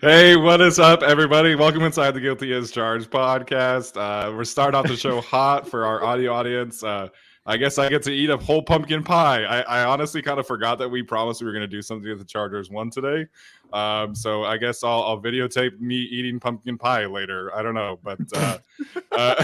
Hey, what is up, everybody? Welcome inside the Guilty as Charged podcast. We're starting off the show hot for our audio audience. I guess I get to eat a whole pumpkin pie. I honestly kind of forgot that we promised we were going to do something with the Chargers won today. So I guess I'll videotape me eating pumpkin pie later. I don't know, but uh,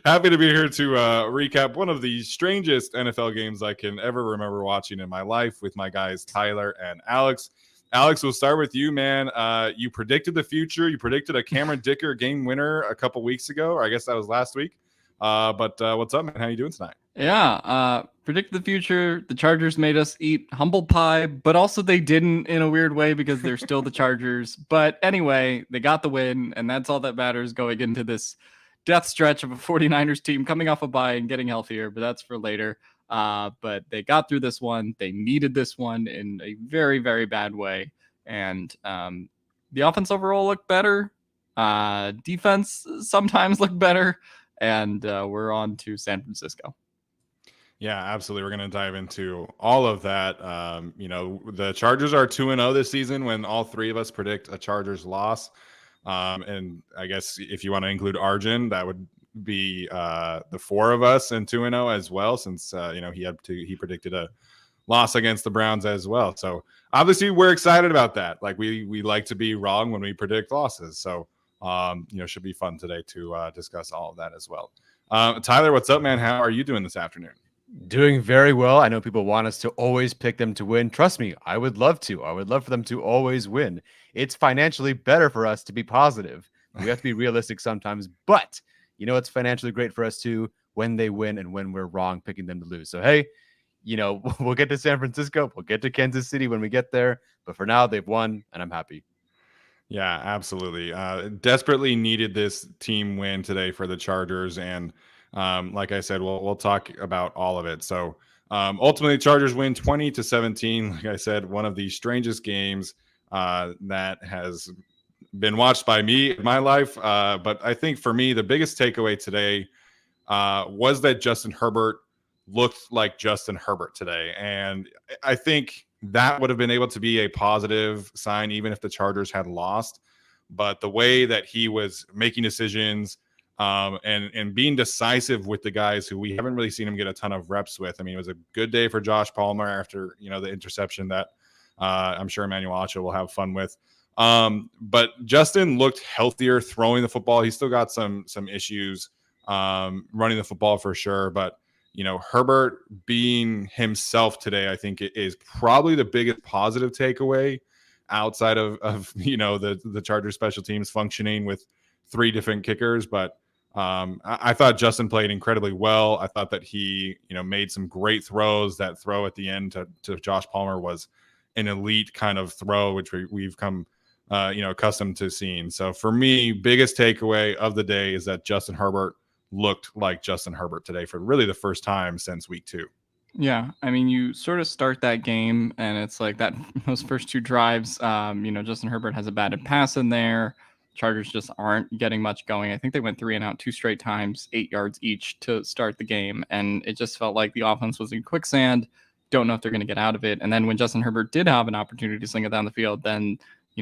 happy to be here to recap one of the strangest NFL games I can ever remember watching in my life with my guys Tyler and Alex. Alex, we'll start with you, man. You predicted the future. You predicted a Cameron Dicker game winner a couple weeks ago, or I guess that was last week. But what's up, man? How you doing tonight? Yeah, predict the future. The Chargers made us eat humble pie, but also they didn't in a weird way because they're still the Chargers. But anyway, they got the win, and that's all that matters going into this death stretch of a 49ers team coming off a bye and getting healthier, but that's for later. But they got through this one. They needed this one in a very, very bad way. And the offense overall looked better. Defense sometimes looked better. And we're on to San Francisco. Yeah, absolutely. We're going to dive into all of that. The Chargers are 2-0 this season when all three of us predict a Chargers loss. And I guess if you want to include Arjun, that would be the four of us in 2-0 as well, since he predicted a loss against the Browns as well. So obviously we're excited about that. Like we like to be wrong when we predict losses. So should be fun today to discuss all of that as well. Tyler, what's up, man? How are you doing this afternoon? Doing very well. I know people want us to always pick them to win. Trust me, I would love to. I would love for them to always win. It's financially better for us to be positive. We have to be realistic sometimes, but it's financially great for us too when they win and when we're wrong picking them to lose. So, hey, we'll get to San Francisco. We'll get to Kansas City when we get there. But for now, they've won, and I'm happy. Yeah, absolutely. Desperately needed this team win today for the Chargers. And like I said, we'll talk about all of it. So ultimately, Chargers win 20-17. Like I said, one of the strangest games that has been watched by me in my life. But I think for me, the biggest takeaway today was that Justin Herbert looked like Justin Herbert today. And I think that would have been able to be a positive sign, even if the Chargers had lost. But the way that he was making decisions and being decisive with the guys who we haven't really seen him get a ton of reps with. I mean, it was a good day for Josh Palmer after, the interception that I'm sure Emmanuel Acho will have fun with. But Justin looked healthier throwing the football. He still got some issues running the football for sure. But, Herbert being himself today, I think it is probably the biggest positive takeaway outside of the Chargers special teams functioning with three different kickers. But I thought Justin played incredibly well. I thought that he, made some great throws. That throw at the end to Josh Palmer was an elite kind of throw, which we've come, accustomed to seeing. So for me, biggest takeaway of the day is that Justin Herbert looked like Justin Herbert today for really the first time since week 2. Yeah, I mean, you sort of start that game, and it's like that those first two drives. Justin Herbert has a batted pass in there. Chargers just aren't getting much going. I think they went 3 and out 2 straight times, 8 yards each to start the game, and it just felt like the offense was in quicksand. Don't know if they're going to get out of it. And then when Justin Herbert did have an opportunity to sling it down the field, then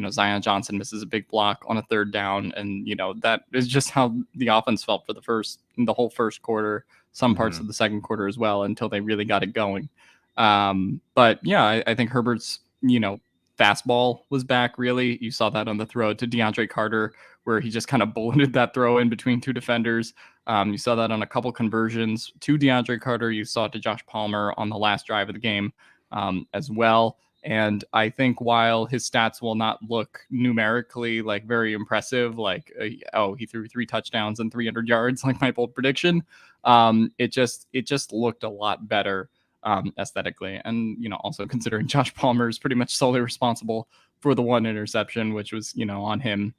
Zion Johnson misses a big block on a third down, and that is just how the offense felt for the whole first quarter. Some parts of the second quarter as well until they really got it going. But yeah, I think Herbert's, fastball was back, really. You saw that on the throw to DeAndre Carter, where he just kind of bulleted that throw in between two defenders. You saw that on a couple conversions to DeAndre Carter. You saw it to Josh Palmer on the last drive of the game as well. And I think while his stats will not look numerically like very impressive, like, he threw 3 touchdowns and 300 yards, like my bold prediction, it just looked a lot better aesthetically. And, also considering Josh Palmer is pretty much solely responsible for the 1 interception, which was, on him.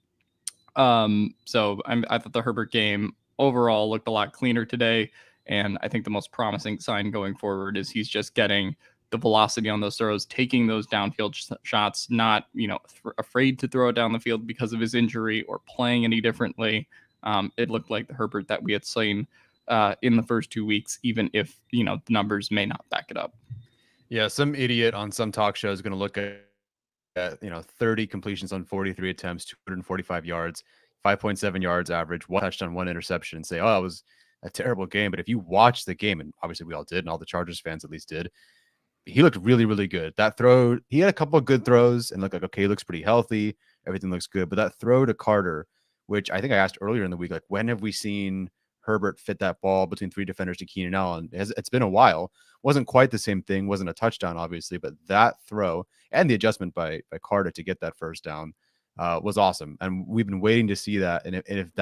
So I thought the Herbert game overall looked a lot cleaner today. And I think the most promising sign going forward is he's just getting the velocity on those throws, taking those downfield shots, not, afraid to throw it down the field because of his injury or playing any differently. It looked like the Herbert that we had seen in the first 2 weeks, even if, the numbers may not back it up. Yeah, some idiot on some talk show is going to look at 30 completions on 43 attempts, 245 yards, 5.7 yards average, 1 touchdown, 1 interception, and say, oh, it was a terrible game. But if you watch the game, and obviously we all did, and all the Chargers fans at least did, he looked really, really good. That throw, he had a couple of good throws and looked like, okay, he looks pretty healthy. Everything looks good. But that throw to Carter, which I think I asked earlier in the week, like, when have we seen Herbert fit that ball between 3 defenders to Keenan Allen? It's been a while. Wasn't quite the same thing. Wasn't a touchdown, obviously, but that throw and the adjustment by Carter to get that first down was awesome. And we've been waiting to see that. And if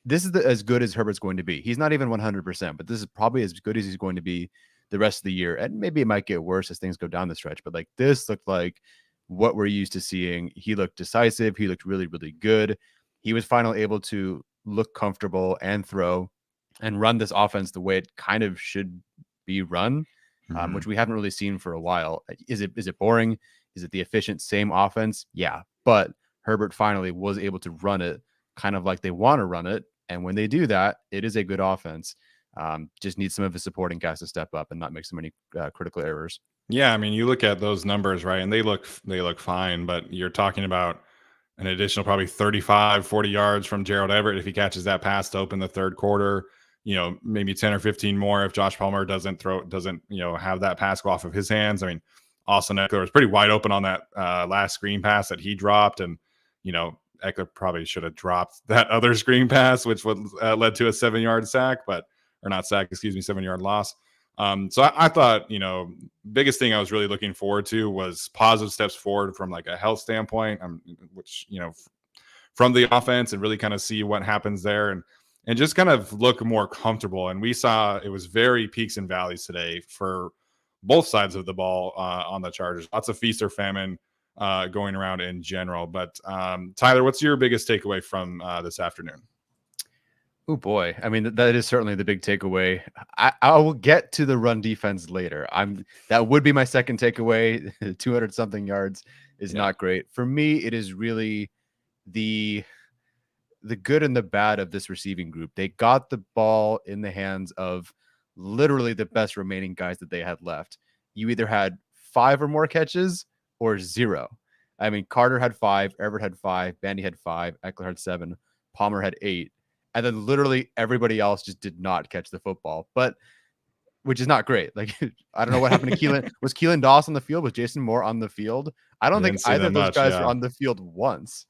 this is as good as Herbert's going to be. He's not even 100%, but this is probably as good as he's going to be the rest of the year. And maybe it might get worse as things go down the stretch, but like this looked like what we're used to seeing. He looked decisive. He looked really, really good. He was finally able to look comfortable and throw and run this offense the way it kind of should be run, which we haven't really seen for a while. Is it boring? Is it the efficient same offense? Yeah, but Herbert finally was able to run it kind of like they want to run it. And when they do that, it is a good offense. Just needs some of his supporting guys to step up and not make so many critical errors. Yeah, I mean, you look at those numbers, right, and they look fine, but you're talking about an additional probably 35, 40 yards from Gerald Everett if he catches that pass to open the third quarter. Maybe 10 or 15 more if Josh Palmer doesn't have that pass go off of his hands. I mean, Austin Eckler was pretty wide open on that last screen pass that he dropped, and Eckler probably should have dropped that other screen pass, which would led to a 7-yard sack, or not sack, 7-yard loss. So I thought, biggest thing I was really looking forward to was positive steps forward from like a health standpoint, which, from the offense, and really kind of see what happens there and just kind of look more comfortable. And we saw it was very peaks and valleys today for both sides of the ball on the Chargers. Lots of feast or famine going around in general. But Tyler, what's your biggest takeaway from this afternoon? Oh boy. I mean, that is certainly the big takeaway. I will get to the run defense later. That would be my second takeaway. 200 something yards is not great. For me, it is really the good and the bad of this receiving group. They got the ball in the hands of literally the best remaining guys that they had left. You either had 5 or more catches or 0. I mean, Carter had 5, Everett had 5, Bandy had 5, Eckler had 7, Palmer had 8. And then literally everybody else just did not catch the football, which is not great. Like, I don't know what happened to Keelan. Was Keelan Doss on the field? Was Jason Moore on the field? I don't think either of those guys were on the field once,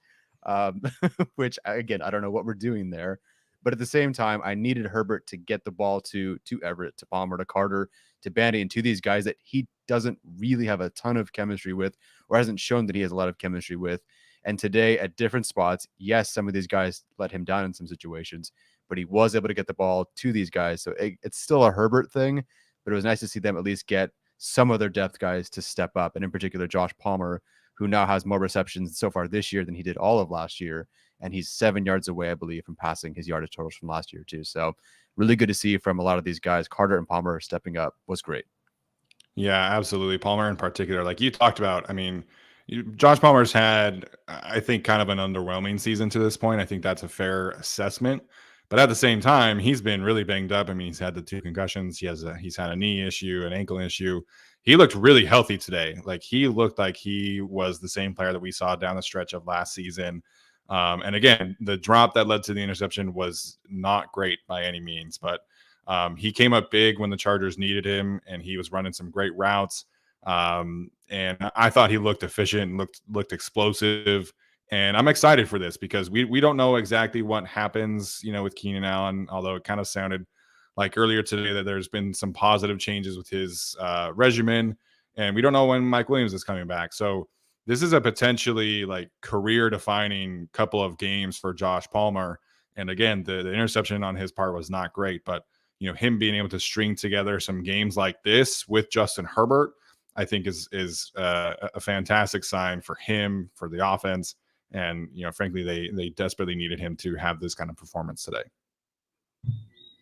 which, again, I don't know what we're doing there. But at the same time, I needed Herbert to get the ball to Everett, to Palmer, to Carter, to Bandy, and to these guys that he doesn't really have a ton of chemistry with, or hasn't shown that he has a lot of chemistry with. And today at different spots, yes, some of these guys let him down in some situations, but he was able to get the ball to these guys. So it's still a Herbert thing, but it was nice to see them at least get some of their depth guys to step up. And in particular, Josh Palmer, who now has more receptions so far this year than he did all of last year. And he's 7 yards away, I believe, from passing his yardage totals from last year too. So really good to see from a lot of these guys. Carter and Palmer stepping up was great. Yeah, absolutely. Palmer in particular, like you talked about, I mean, Josh Palmer's had, I think, kind of an underwhelming season to this point. I think that's a fair assessment. But at the same time, he's been really banged up. I mean, he's had the 2 concussions. He's had a knee issue, an ankle issue. He looked really healthy today. Like, he looked like he was the same player that we saw down the stretch of last season. And again, the drop that led to the interception was not great by any means. But he came up big when the Chargers needed him, and he was running some great routes. And I thought he looked efficient and looked explosive. And I'm excited for this because we don't know exactly what happens, with Keenan Allen, although it kind of sounded like earlier today that there's been some positive changes with his regimen, and we don't know when Mike Williams is coming back. So this is a potentially like career defining couple of games for Josh Palmer. And again, the interception on his part was not great, but him being able to string together some games like this with Justin Herbert, I think is a fantastic sign for him, for the offense. And, frankly, they desperately needed him to have this kind of performance today.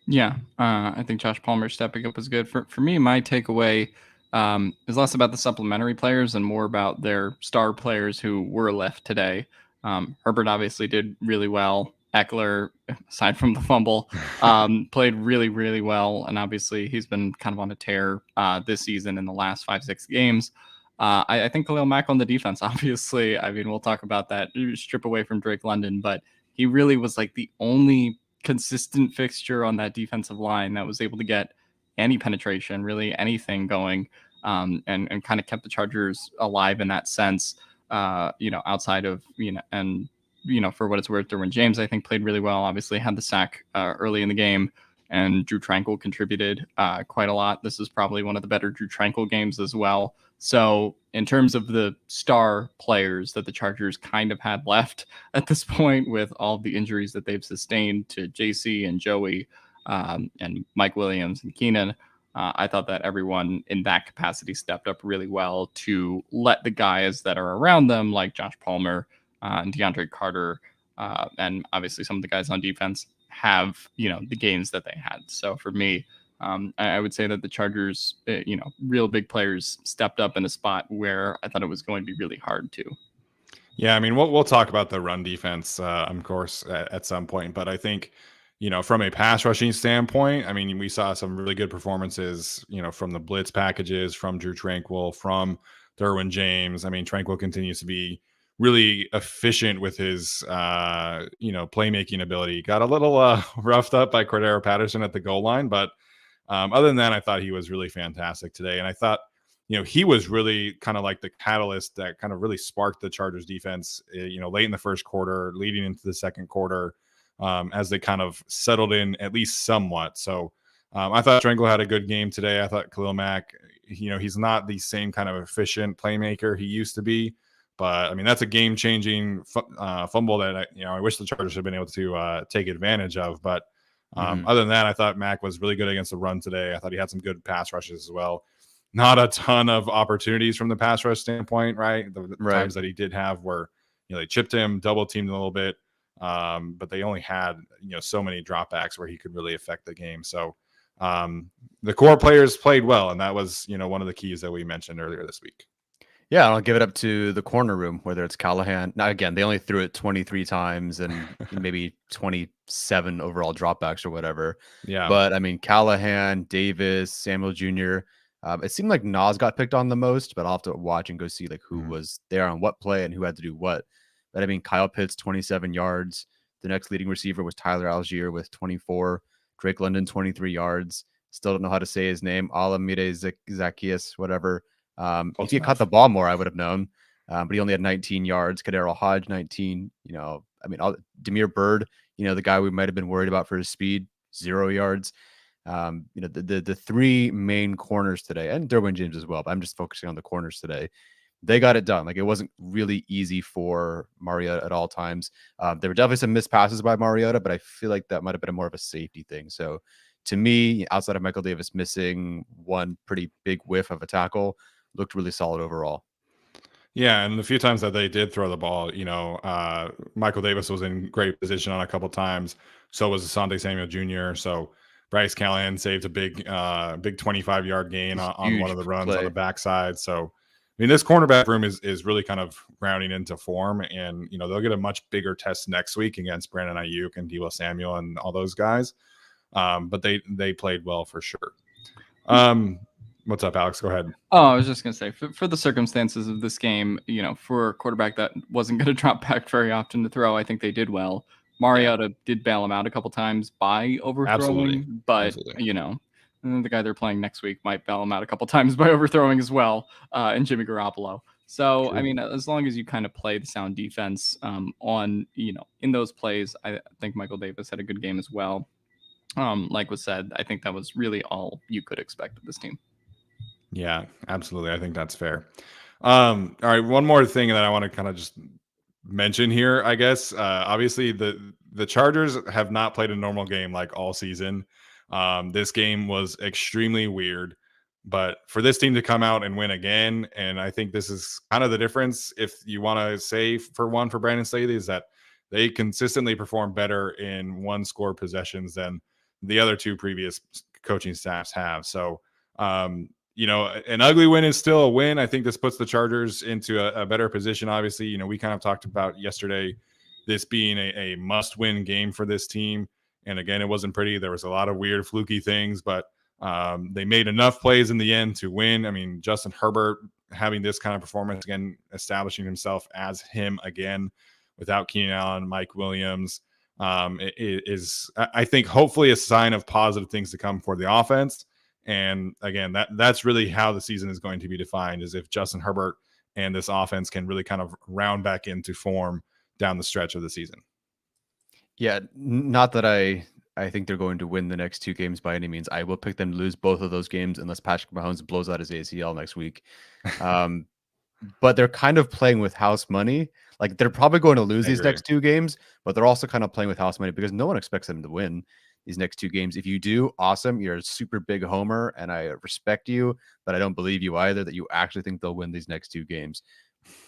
Yeah, I think Josh Palmer stepping up was good. For me, my takeaway is less about the supplementary players and more about their star players who were left today. Herbert obviously did really well. Eckler, aside from the fumble, played really, really well. And obviously he's been kind of on a tear this season in the last 5-6 games. I think Khalil Mack on the defense, obviously. I mean, we'll talk about that. Strip away from Drake London, but he really was like the only consistent fixture on that defensive line that was able to get any penetration, really anything going, and kind of kept the Chargers alive in that sense. Outside of and for what it's worth, Derwin James I think played really well. Obviously had the sack early in the game, and Drew Tranquil contributed quite a lot. This is probably one of the better Drew Tranquil games as well. So in terms of the star players that the Chargers kind of had left at this point, with all the injuries that they've sustained to JC and Joey and Mike Williams and Keenan, I thought that everyone in that capacity stepped up really well to let the guys that are around them, like Josh Palmer and DeAndre Carter, and obviously some of the guys on defense, have the games that they had. So for me, I would say that the Chargers, real big players stepped up in a spot where I thought it was going to be really hard to. Yeah, I mean, we'll talk about the run defense, of course, at some point. But I think, from a pass rushing standpoint, I mean, we saw some really good performances, from the blitz packages, from Drew Tranquil, from Derwin James. I mean, Tranquil continues to be really efficient with his, playmaking ability. Got a little roughed up by Cordero Patterson at the goal line, but other than that, I thought he was really fantastic today. And I thought, he was really kind of like the catalyst that kind of really sparked the Chargers defense, late in the first quarter, leading into the second quarter, as they kind of settled in at least somewhat. So I thought Tranquil had a good game today. I thought Khalil Mack, he's not the same kind of efficient playmaker he used to be. But I mean, that's a game-changing fumble that I wish the Chargers had been able to take advantage of. But other than that, I thought Mack was really good against the run today. I thought he had some good pass rushes as well. Not a ton of opportunities from the pass rush standpoint, right? The times that he did have where they chipped him, double teamed a little bit, but they only had so many dropbacks where he could really affect the game. So the core players played well, and that was one of the keys that we mentioned earlier this week. Yeah, I'll give it up to the corner room, whether it's Callahan. Now, again, they only threw it 23 times and maybe 27 overall dropbacks or whatever. Yeah. But, I mean, Callahan, Davis, Samuel Jr., it seemed like Nas got picked on the most, but I'll have to watch and go see like who was there on what play and who had to do what. But, I mean, Kyle Pitts, 27 yards. The next leading receiver was Tyler Algier with 24. Drake London, 23 yards. Still don't know how to say his name. Alamide Zacchaeus, whatever. If he caught the ball more, I would have known. But he only had 19 yards. Kadero Hodge, 19. Demir Bird, the guy we might have been worried about for his speed, 0 yards. The three main corners today, and Derwin James as well, but I'm just focusing on the corners today. They got it done. Like, it wasn't really easy for Mariota at all times. There were definitely some missed passes by Mariota, but I feel like that might have been more of a safety thing. So to me, outside of Michael Davis missing one pretty big whiff of a tackle, looked really solid overall. Yeah, and the few times that they did throw the ball, Michael Davis was in great position on a couple times. So was Asante Samuel Jr. So Bryce Callahan saved a big 25-yard gain on one of the runs on the backside. So, I mean, this cornerback room is really kind of rounding into form, and they'll get a much bigger test next week against Brandon Ayuk and Deebo Samuel and all those guys. But they played well for sure. What's up, Alex? Go ahead. Oh, I was just going to say, for the circumstances of this game, for a quarterback that wasn't going to drop back very often to throw, I think they did well. Mariota did bail him out a couple times by overthrowing, but the guy they're playing next week might bail him out a couple times by overthrowing as well, and Jimmy Garoppolo. So, I mean, as long as you kind of play the sound defense in those plays, I think Michael Davis had a good game as well. Like was said, I think that was really all you could expect of this team. Yeah, absolutely. I think that's fair. All right, one more thing that I want to kind of just mention here, I guess. Obviously, the Chargers have not played a normal game like all season. This game was extremely weird, but for this team to come out and win again, and I think this is kind of the difference, if you want to say for Brandon Staley, is that they consistently perform better in one-score possessions than the other two previous coaching staffs have. So, an ugly win is still a win. I think this puts the Chargers into a better position. Obviously, we kind of talked about yesterday this being a must-win game for this team. And again, it wasn't pretty. There was a lot of weird, fluky things, but they made enough plays in the end to win. I mean, Justin Herbert having this kind of performance again, establishing himself as him again without Keenan Allen, Mike Williams, I think, hopefully a sign of positive things to come for the offense. And again, that's really how the season is going to be defined, is if Justin Herbert and this offense can really kind of round back into form down the stretch of the season. Yeah, not that I think they're going to win the next 2 games by any means. I will pick them to lose both of those games unless Patrick Mahomes blows out his ACL next week. But they're kind of playing with house money. Like, they're probably going to lose these next 2 games, but they're also kind of playing with house money because no one expects them to win these next 2 games. If you do, awesome. You're a super big homer, and I respect you, but I don't believe you either that you actually think they'll win these next 2 games.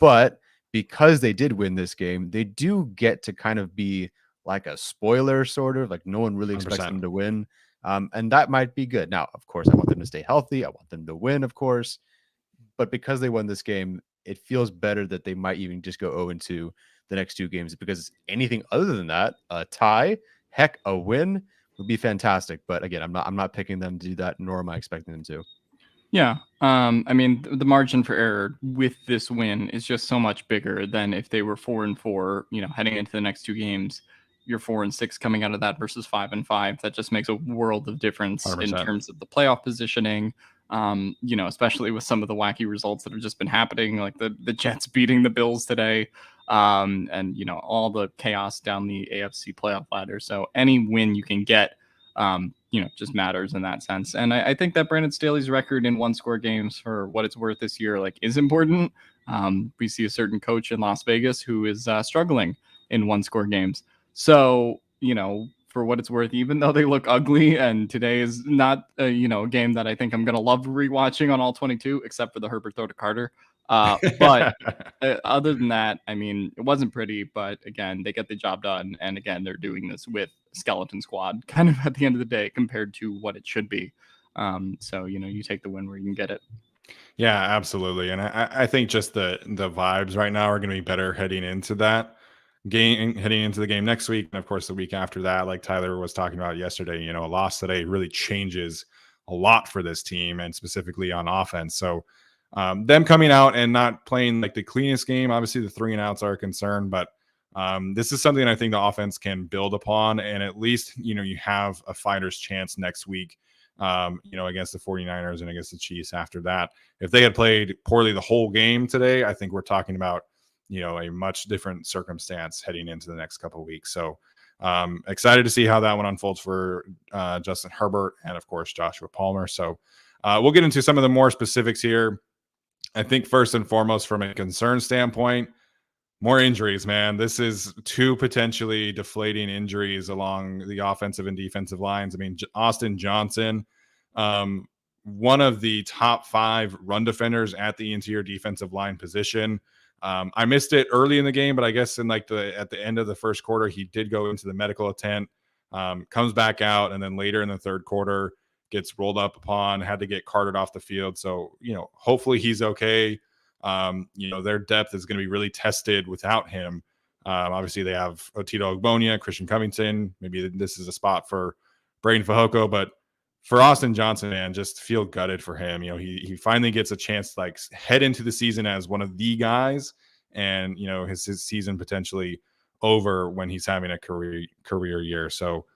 But because they did win this game, they do get to kind of be like a spoiler, sort of. Like, no one really expects 100%. them to win. And that might be good. Now, of course, I want them to stay healthy. I want them to win, of course. But because they won this game, it feels better that they might even just go 0-2 the next 2 games, because anything other than that, a tie, heck, a win would be fantastic. But again, I'm not picking them to do that, nor am I expecting them to. Yeah. I mean, the margin for error with this win is just so much bigger than if they were 4-4, heading into the next 2 games. You're 4-6 coming out of that versus 5-5. That just makes a world of difference 100%. in terms of the playoff positioning. Especially with some of the wacky results that have just been happening, like the Jets beating the Bills today, and all the chaos down the AFC playoff ladder. So any win you can get, just matters in that sense. And I think that Brandon Staley's record in 1-score games, for what it's worth this year, is important. We see a certain coach in Las Vegas who is struggling in 1-score games. So, for what it's worth, even though they look ugly, and today is not a game that I think I'm gonna love rewatching on all 22, except for the Herbert throw to Carter. But other than that, I mean, it wasn't pretty, but again, they get the job done, and again, they're doing this with a skeleton squad, kind of at the end of the day, compared to what it should be. So you take the win where you can get it. Yeah, absolutely. And I think just the vibes right now are going to be better heading into that game, heading into the game next week, and of course the week after that. Like Tyler was talking about yesterday, a loss today really changes a lot for this team, and specifically on offense. So them coming out and not playing like the cleanest game, obviously the 3-and-outs are a concern, but this is something I think the offense can build upon, and at least you have a fighter's chance next week, against the 49ers and against the Chiefs after that. If they had played poorly the whole game today, I think we're talking about a much different circumstance heading into the next couple of weeks. So excited to see how that one unfolds for Justin Herbert and of course Joshua Palmer. So we'll get into some of the more specifics here. I think first and foremost, from a concern standpoint, more injuries, man. This is 2 potentially deflating injuries along the offensive and defensive lines. I mean, Austin Johnson, one of the top 5 run defenders at the interior defensive line position. I missed it early in the game, but I guess at the end of the first quarter, he did go into the medical tent, comes back out, and then later in the third quarter gets rolled up upon, had to get carted off the field. So, hopefully he's okay. Their depth is going to be really tested without him. Obviously they have Otito Ogbonia, Christian Covington. Maybe this is a spot for Braden Fajoko, but for Austin Johnson, man, just feel gutted for him. He finally gets a chance to head into the season as one of the guys, and his season potentially over when he's having a career year. So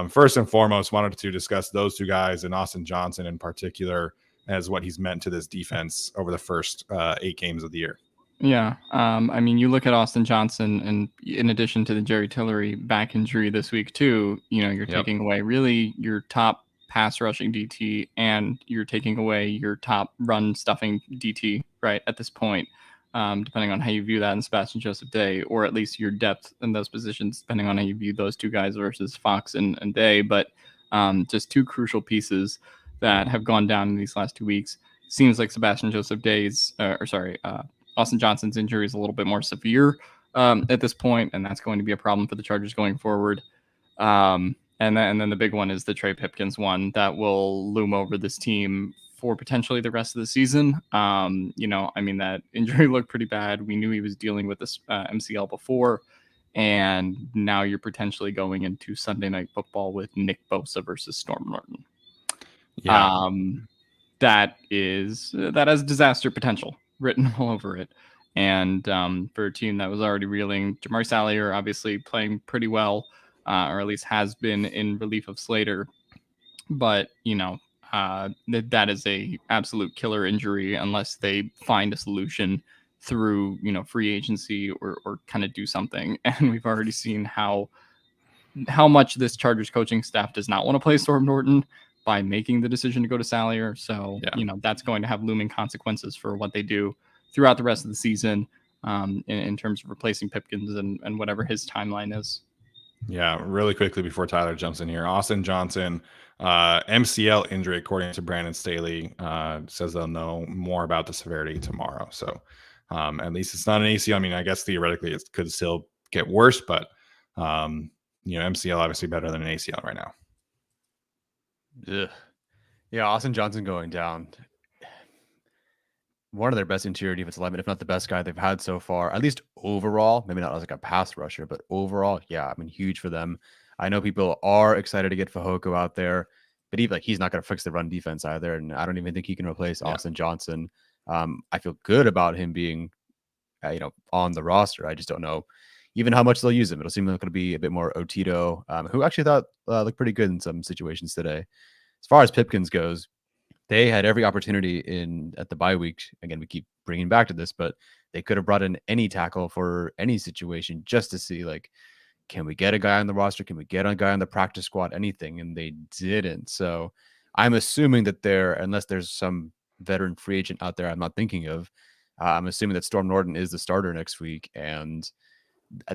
first and foremost, wanted to discuss those 2 guys, and Austin Johnson in particular, as what he's meant to this defense over the first 8 games of the year. Yeah. I mean, you look at Austin Johnson, and in addition to the Jerry Tillery back injury this week too, you're taking away really your top pass rushing DT, and you're taking away your top run stuffing DT right at this point, depending on how you view that in Sebastian Joseph Day, or at least your depth in those positions, depending on how you view those 2 guys versus Fox and Day. But just 2 crucial pieces that have gone down in these last 2 weeks. Seems like Sebastian Joseph Day's, Austin Johnson's injury is a little bit more severe at this point, and that's going to be a problem for the Chargers going forward. And then the big one is the Trey Pipkins one that will loom over this team for potentially the rest of the season. That injury looked pretty bad. We knew he was dealing with this MCL before, and now you're potentially going into Sunday Night Football with Nick Bosa versus Storm Norton. Yeah. That has disaster potential. written all over it. And for a team that was already reeling, Jamar Salyer obviously playing pretty well, or at least has been in relief of Slater. But, that is a absolute killer injury unless they find a solution through, free agency or kind of do something. And we've already seen how much this Chargers coaching staff does not want to play Storm Norton by making the decision to go to Salyer. So, that's going to have looming consequences for what they do throughout the rest of the season, in terms of replacing Pipkins and whatever his timeline is. Yeah, really quickly before Tyler jumps in here, Austin Johnson, MCL injury, according to Brandon Staley, says they'll know more about the severity tomorrow. So at least it's not an ACL. I mean, I guess theoretically it could still get worse, but MCL obviously better than an ACL right now. Ugh. Yeah, Austin Johnson going down. One of their best interior defensive linemen, if not the best guy they've had so far, at least overall. Maybe not as like a pass rusher, but overall, yeah, I mean, huge for them. I know people are excited to get Fehoko out there, but even he's not going to fix the run defense either, and I don't even think he can replace Austin Johnson. I feel good about him being, on the roster. I just don't know even how much they'll use him. It'll seem like it'll be a bit more Otito, who actually thought looked pretty good in some situations today. As far as Pipkins goes, they had every opportunity at the bye week. Again, we keep bringing back to this, but they could have brought in any tackle for any situation just to see, can we get a guy on the roster? Can we get a guy on the practice squad? Anything, and they didn't. So I'm assuming that unless there's some veteran free agent out there I'm not thinking of, I'm assuming that Storm Norton is the starter next week, and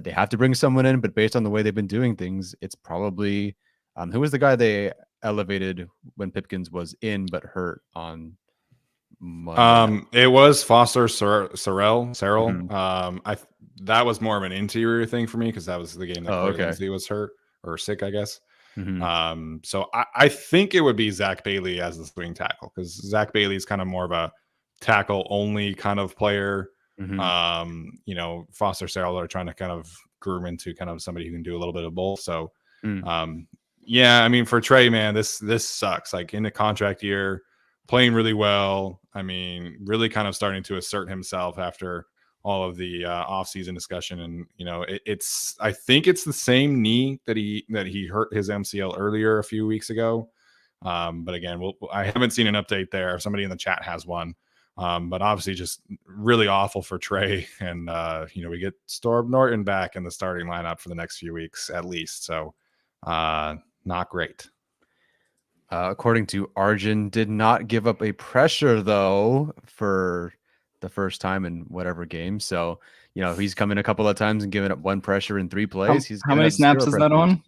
they have to bring someone in. But based on the way they've been doing things, it's probably who was the guy they elevated when Pipkins was in but hurt on Monday? It was Foster Sarell. Mm-hmm. That was more of an interior thing for me because that was the game that Corey Lindsey was hurt or sick, I guess. Mm-hmm. So I think it would be Zach Bailey as the swing tackle because Zach Bailey is kind of more of a tackle only kind of player. Mm-hmm. Foster Sarell are trying to kind of groom into kind of somebody who can do a little bit of both. So, yeah, I mean, for Trey, man, this sucks. Like in the contract year, playing really well. I mean, really kind of starting to assert himself after all of the offseason discussion. And, I think it's the same knee that he hurt his MCL earlier a few weeks ago. But again, I haven't seen an update there. If somebody in the chat has one. But obviously just really awful for Trey. And, we get Storm Norton back in the starting lineup for the next few weeks at least. So, not great. According to Arjun, did not give up a pressure though for the first time in whatever game. So, he's come in a couple of times and given up one pressure in 3 plays. How many snaps is that on?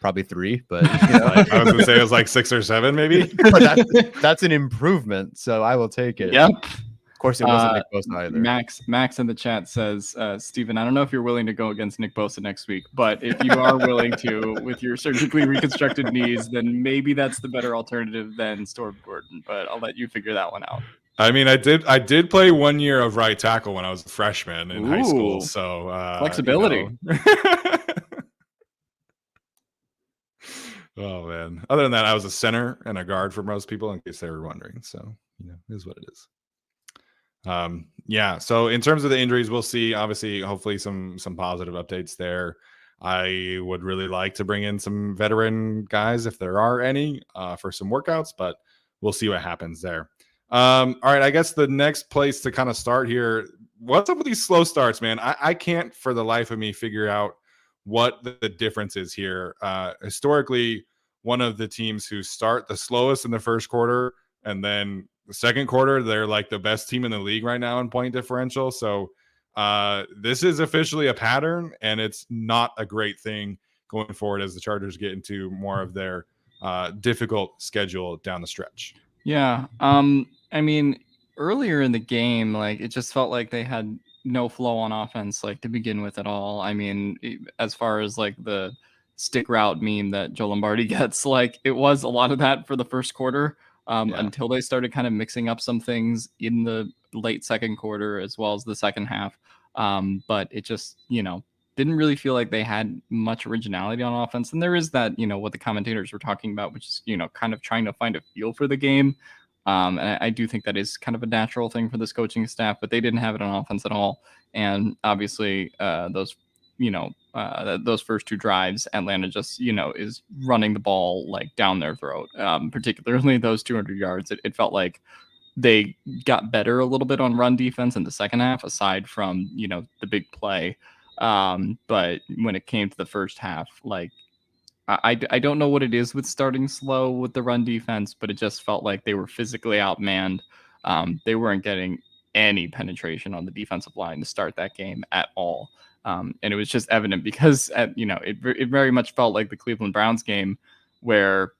Probably 3, but I was gonna say it was like 6 or 7, maybe. But that's an improvement. So I will take it. Yep. Of course, it wasn't Nick Bosa either. Max in the chat says, Steven, I don't know if you're willing to go against Nick Bosa next week, but if you are willing to with your surgically reconstructed knees, then maybe that's the better alternative than Storm Norton. But I'll let you figure that one out. I mean, I did play 1 year of right tackle when I was a freshman in high school. So flexibility. Oh man. Other than that, I was a center and a guard for most people, in case they were wondering. So, it is what it is. So in terms of the injuries, we'll see, obviously, hopefully some positive updates there. I would really like to bring in some veteran guys if there are any for some workouts, but we'll see what happens there. All right, I guess the next place to kind of start here, what's up with these slow starts, man? I can't for the life of me figure out what the difference is here. Historically, one of the teams who start the slowest in the first quarter and then the second quarter, they're like the best team in the league right now in point differential. So this is officially a pattern, and it's not a great thing going forward as the Chargers get into more of their difficult schedule down the stretch. Yeah. I mean, earlier in the game, it just felt like they had no flow on offense, to begin with at all. I mean, as far as the stick route meme that Joe Lombardi gets, it was a lot of that for the first quarter. Until they started kind of mixing up some things in the late second quarter as well as the second half. But it just, didn't really feel like they had much originality on offense. And there is that, what the commentators were talking about, which is, kind of trying to find a feel for the game. And I do think that is kind of a natural thing for this coaching staff, but they didn't have it on offense at all. And obviously, those first 2 drives, Atlanta just, is running the ball like down their throat, particularly those 200 yards. It felt like they got better a little bit on run defense in the second half, aside from, the big play. But when it came to the first half, like, I don't know what it is with starting slow with the run defense, but it just felt like they were physically outmanned. They weren't getting any penetration on the defensive line to start that game at all. And it was just evident because, it very much felt like the Cleveland Browns game where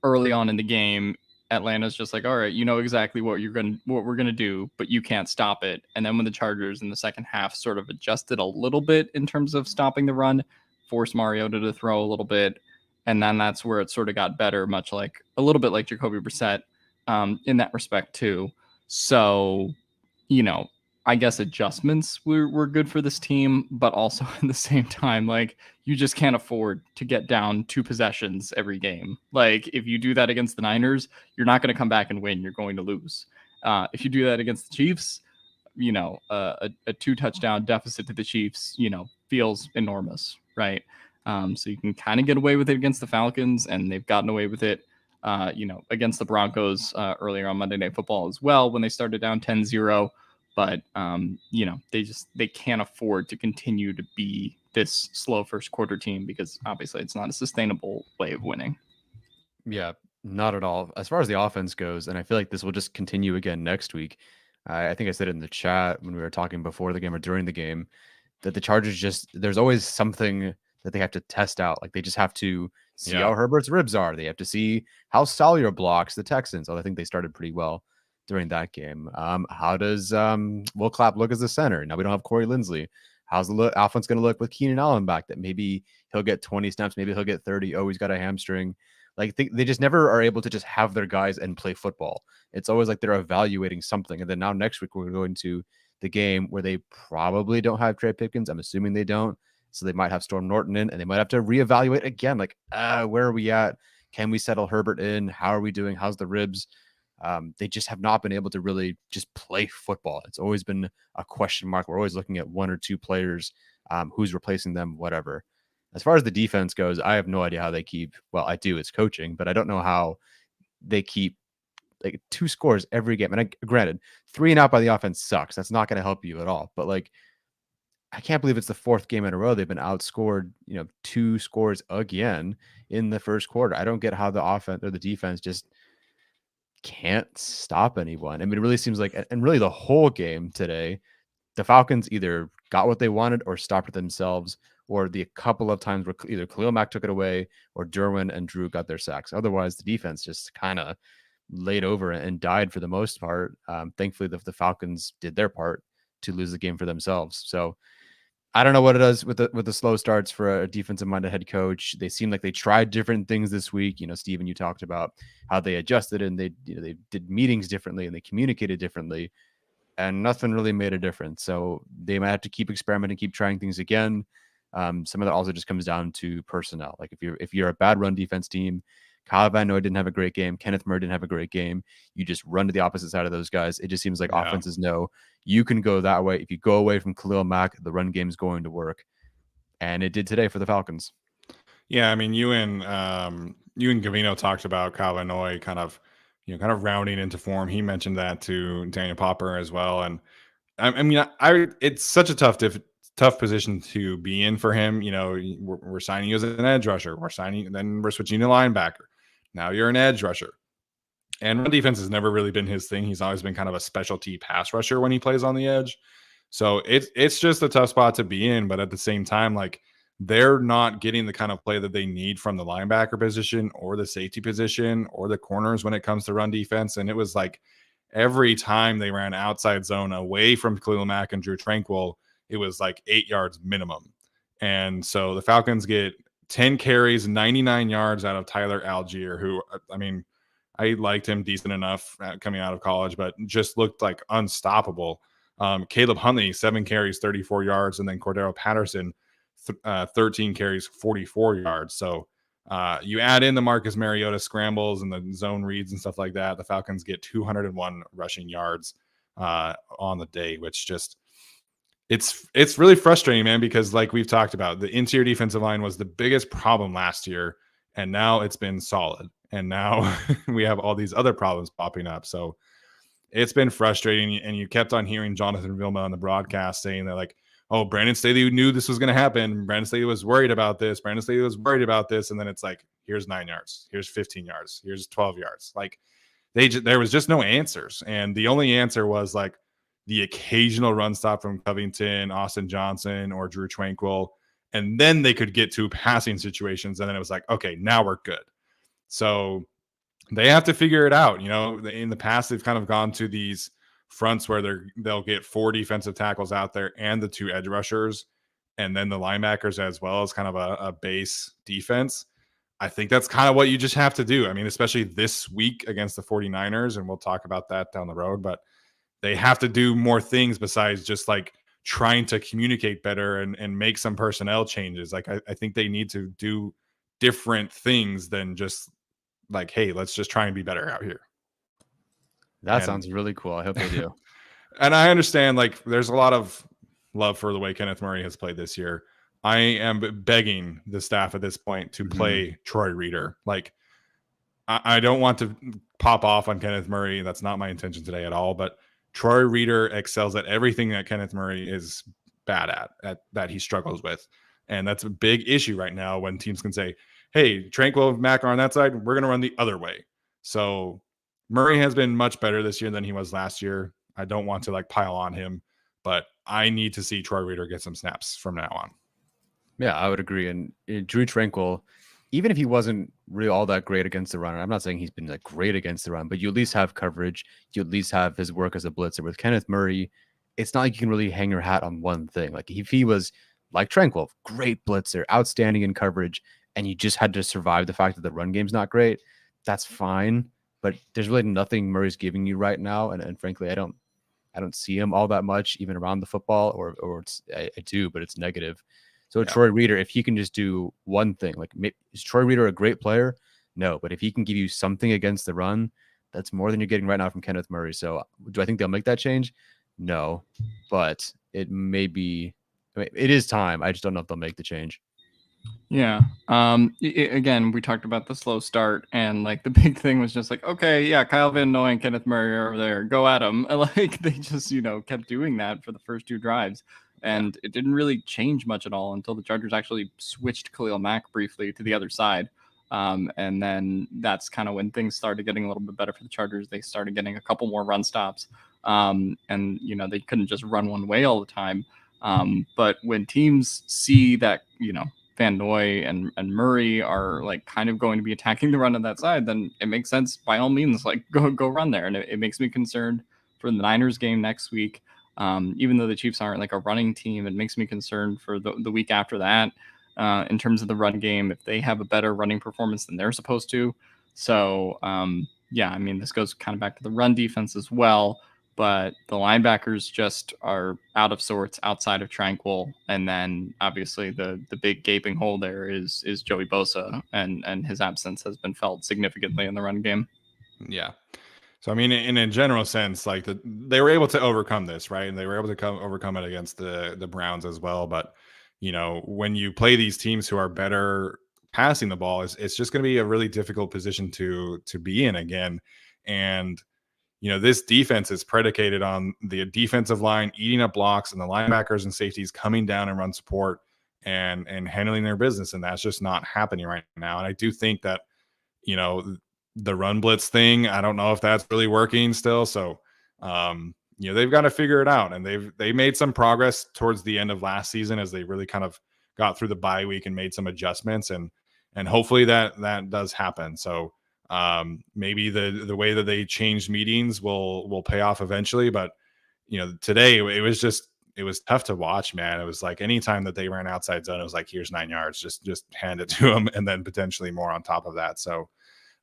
early on in the game, Atlanta's just like, all right, you know exactly what we're gonna do, but you can't stop it. And then when the Chargers in the second half sort of adjusted a little bit in terms of stopping the run, forced Mariota to throw a little bit, and then that's where it sort of got better, much like a little bit like Jacoby Brissett in that respect too. So, I guess adjustments were good for this team, but also at the same time, like, you just can't afford to get down 2 possessions every game. Like, if you do that against the Niners, you're not going to come back and win. You're going to lose. If you do that against the Chiefs, a 2 touchdown deficit to the Chiefs, feels enormous, right? So you can kind of get away with it against the Falcons, and they've gotten away with it, against the Broncos earlier on Monday Night Football as well when they started down 10-0. But, they can't afford to continue to be this slow first quarter team because obviously it's not a sustainable way of winning. Yeah, not at all. As far as the offense goes, and I feel like this will just continue again next week. I think I said it in the chat when we were talking before the game or during the game that the Chargers there's always something that they have to test out. Like they just have to see how Herbert's ribs are. They have to see how Salyer blocks the Texans. Although I think they started pretty well during that game. How does Will Clapp look as a center? Now we don't have Corey Linsley. How's the offense going to look with Keenan Allen back? That maybe he'll get 20 snaps, maybe he'll get 30. Oh, he's got a hamstring. Like they just never are able to just have their guys and play football. It's always like they're evaluating something. And then now next week we're going to the game where they probably don't have Trey Pipkins. I'm assuming they don't. So they might have Storm Norton in, and they might have to reevaluate again. Like, where are we at? Can we settle Herbert in? How are we doing? How's the ribs? They just have not been able to really just play football. It's always been a question mark. We're always looking at 1 or 2 players, who's replacing them, whatever. As far as the defense goes, I have no idea how they keep, well, I do, it's coaching, but I don't know how they keep like 2 scores every game. And granted, 3 and out by the offense sucks. That's not going to help you at all. But like, I can't believe it's the 4th game in a row they've been outscored, 2 scores again in the first quarter. I don't get how the offense or the defense just can't stop anyone. I mean, it really seems like, and really the whole game today, the Falcons either got what they wanted or stopped it themselves, or the couple of times where either Khalil Mack took it away or Derwin and Drew got their sacks. Otherwise, the defense just kind of laid over and died for the most part. Thankfully, the Falcons did their part to lose the game for themselves. So I don't know what it is with the slow starts for a defensive-minded head coach. They seem like they tried different things this week. Steven, you talked about how they adjusted and they did meetings differently and they communicated differently, and nothing really made a difference. So they might have to keep experimenting, keep trying things again. Some of that also just comes down to personnel. Like if you're a bad run defense team, Kyle Van Noy didn't have a great game. Kenneth Murray didn't have a great game. You just run to the opposite side of those guys. It just seems like offenses know you can go that way. If you go away from Khalil Mack, the run game is going to work. And it did today for the Falcons. Yeah, I mean, you and Gavino talked about Kyle Van Noy kind of rounding into form. He mentioned that to Daniel Popper as well. And I mean, it's such a tough position to be in for him. We're signing you as an edge rusher. Then we're switching to linebacker. Now you're an edge rusher. And run defense has never really been his thing. He's always been kind of a specialty pass rusher when he plays on the edge. So it's just a tough spot to be in. But at the same time, like, they're not getting the kind of play that they need from the linebacker position or the safety position or the corners when it comes to run defense. And it was like every time they ran outside zone away from Khalil Mack and Drew Tranquill, it was like 8 yards minimum. And so the Falcons get 10 carries, 99 yards out of Tyler Algier, who, I mean, I liked him decent enough coming out of college, but just looked like unstoppable. Caleb Huntley, 7 carries, 34 yards, and then Cordero Patterson, 13 carries, 44 yards. So You add in the Marcus Mariota scrambles and the zone reads and stuff like that. The Falcons get 201 rushing yards on the day, which just it's really frustrating, man, because like we've talked about, the interior defensive line was the biggest problem last year, and now it's been solid. And now we have all these other problems popping up. So it's been frustrating. And you kept on hearing Jonathan Vilma on the broadcast saying that, like, oh, Brandon Staley knew this was going to happen. Brandon Staley was worried about this. Brandon Staley was worried about this. And then it's like, here's 9 yards. Here's 15 yards. Here's 12 yards. Like, there was just no answers. And the only answer was like the occasional run stop from Covington, Austin Johnson, or Drew Tranquil. And then they could get to passing situations. And then it was like, okay, now we're good. So they have to figure it out. You know, in the past, they've kind of gone to these fronts where they'll get 4 defensive tackles out there and the 2 edge rushers, and then the linebackers as well as kind of a base defense. I think that's kind of what you just have to do. I mean, especially this week against the 49ers, and we'll talk about that down the road, but they have to do more things besides just like trying to communicate better and make some personnel changes. Like, I think they need to do different things than just like, hey, let's just try and be better out here. That sounds really cool. I hope they do. And I understand, like, there's a lot of love for the way Kenneth Murray has played this year. I am begging the staff at this point to play Troy Reeder. Like, I don't want to pop off on Kenneth Murray. That's not my intention today at all. But Troy Reeder excels at everything that Kenneth Murray is bad at that he struggles with. And that's a big issue right now when teams can say, hey, Tranquil and Mac are on that side, we're going to run the other way. So Murray has been much better this year than he was last year. I don't want to like pile on him, but I need to see Troy Reeder get some snaps from now on. Yeah, I would agree. And Drew Tranquil, even if he wasn't really all that great against the run, I'm not saying he's been like great against the run, but you at least have coverage. You at least have his work as a blitzer. With Kenneth Murray, it's not like you can really hang your hat on one thing. Like, if he was like Tranquil, great blitzer, outstanding in coverage, and you just had to survive the fact that the run game's not great, that's fine. But there's really nothing Murray's giving you right now, and frankly, I don't see him all that much, even around the football, or I do, but it's negative. So Troy Reeder, if he can just do one thing, like, is Troy Reeder a great player? No, but if he can give you something against the run, that's more than you're getting right now from Kenneth Murray. So do I think they'll make that change? No, but it may be. I mean, it is time. I just don't know if they'll make the change. Yeah. Again, we talked about the slow start, and like the big thing was just like, okay, yeah, Kyle Van Noy and Kenneth Murray are over there, go at them. And like they just, kept doing that for the first 2 drives. And it didn't really change much at all until the Chargers actually switched Khalil Mack briefly to the other side. And then that's kind of when things started getting a little bit better for the Chargers. They started getting a couple more run stops. And they couldn't just run one way all the time. But when teams see that, Van Noy and Murray are like kind of going to be attacking the run on that side, then it makes sense by all means, like go run there. And it makes me concerned for the Niners game next week. Even though the Chiefs aren't like a running team, it makes me concerned for the week after that in terms of the run game, if they have a better running performance than they're supposed to. So, this goes kind of back to the run defense as well. But the linebackers just are out of sorts outside of Tranquil. And then obviously the big gaping hole there is Joey Bosa, and his absence has been felt significantly in the run game. Yeah. So, I mean, in a general sense, like they were able to overcome this, right? And they were able to overcome it against the Browns as well. But, when you play these teams who are better passing the ball, it's just going to be a really difficult position to be in again. And, this defense is predicated on the defensive line eating up blocks and the linebackers and safeties coming down and run support and handling their business. And that's just not happening right now. And I do think that, the run blitz thing, I don't know if that's really working still. So, they've got to figure it out. And they made some progress towards the end of last season as they really kind of got through the bye week and made some adjustments. And hopefully that does happen. So, maybe the way that they changed meetings will pay off eventually. But, today it was tough to watch, man. It was like anytime that they ran outside zone, it was like, here's 9 yards, just hand it to them, and then potentially more on top of that. So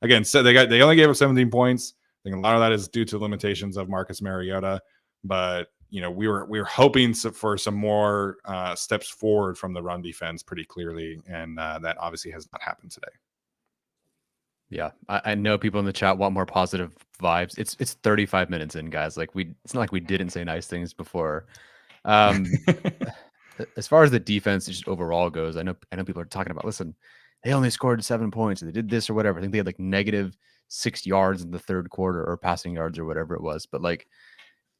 again, so they only gave up 17 points. I think a lot of that is due to limitations of Marcus Mariota, but we were hoping for some more steps forward from the run defense pretty clearly, and that obviously has not happened today. Yeah, I know people in the chat want more positive vibes. It's 35 minutes in, guys. Like it's not like we didn't say nice things before. Um, as far as the defense just overall goes, I know people are talking about. Listen, they only scored 7 points. They did this or whatever. I think they had like -6 yards in the third quarter, or passing yards, or whatever it was. But like,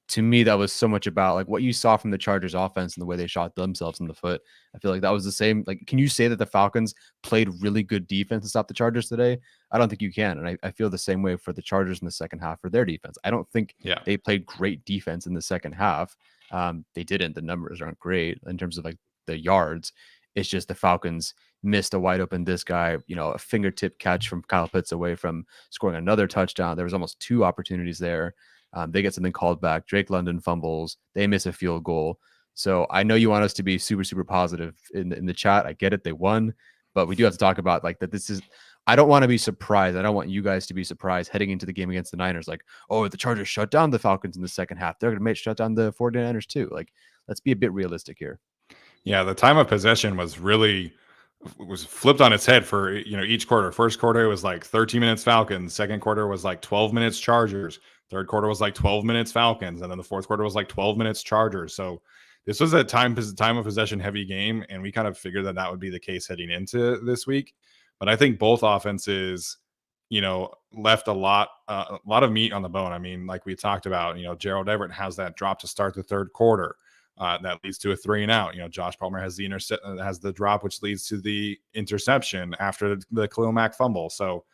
to me, that was so much about like what you saw from the Chargers offense and the way they shot themselves in the foot. I feel like that was the same. Like, can you say that the Falcons played really good defense to stop the Chargers today? I don't think you can. And I feel the same way for the Chargers in the second half for their defense. I don't think they played great defense in the second half. They didn't. The numbers aren't great in terms of like the yards. It's just the Falcons missed a wide open guy, a fingertip catch from Kyle Pitts away from scoring another touchdown. There was almost 2 opportunities there. They get something called back. Drake London fumbles. They miss a field goal. So I know you want us to be super, super positive in the chat. I get it. They won. But we do have to talk about like that. I don't want to be surprised. I don't want you guys to be surprised heading into the game against the Niners. Like, oh, the Chargers shut down the Falcons in the second half. They're going to shut down the 49ers too. Like, let's be a bit realistic here. Yeah, the time of possession was flipped on its head for each quarter. First quarter it was like 13 minutes Falcons. Second quarter was like 12 minutes Chargers. Third quarter was like 12 minutes Falcons, and then the fourth quarter was like 12 minutes Chargers. So this was a time of possession heavy game, and we kind of figured that would be the case heading into this week. But I think both offenses, left a lot of meat on the bone. I mean, like we talked about, Gerald Everett has that drop to start the third quarter. That leads to a 3-and-out. Josh Palmer has the drop, which leads to the interception after the Khalil Mack fumble. So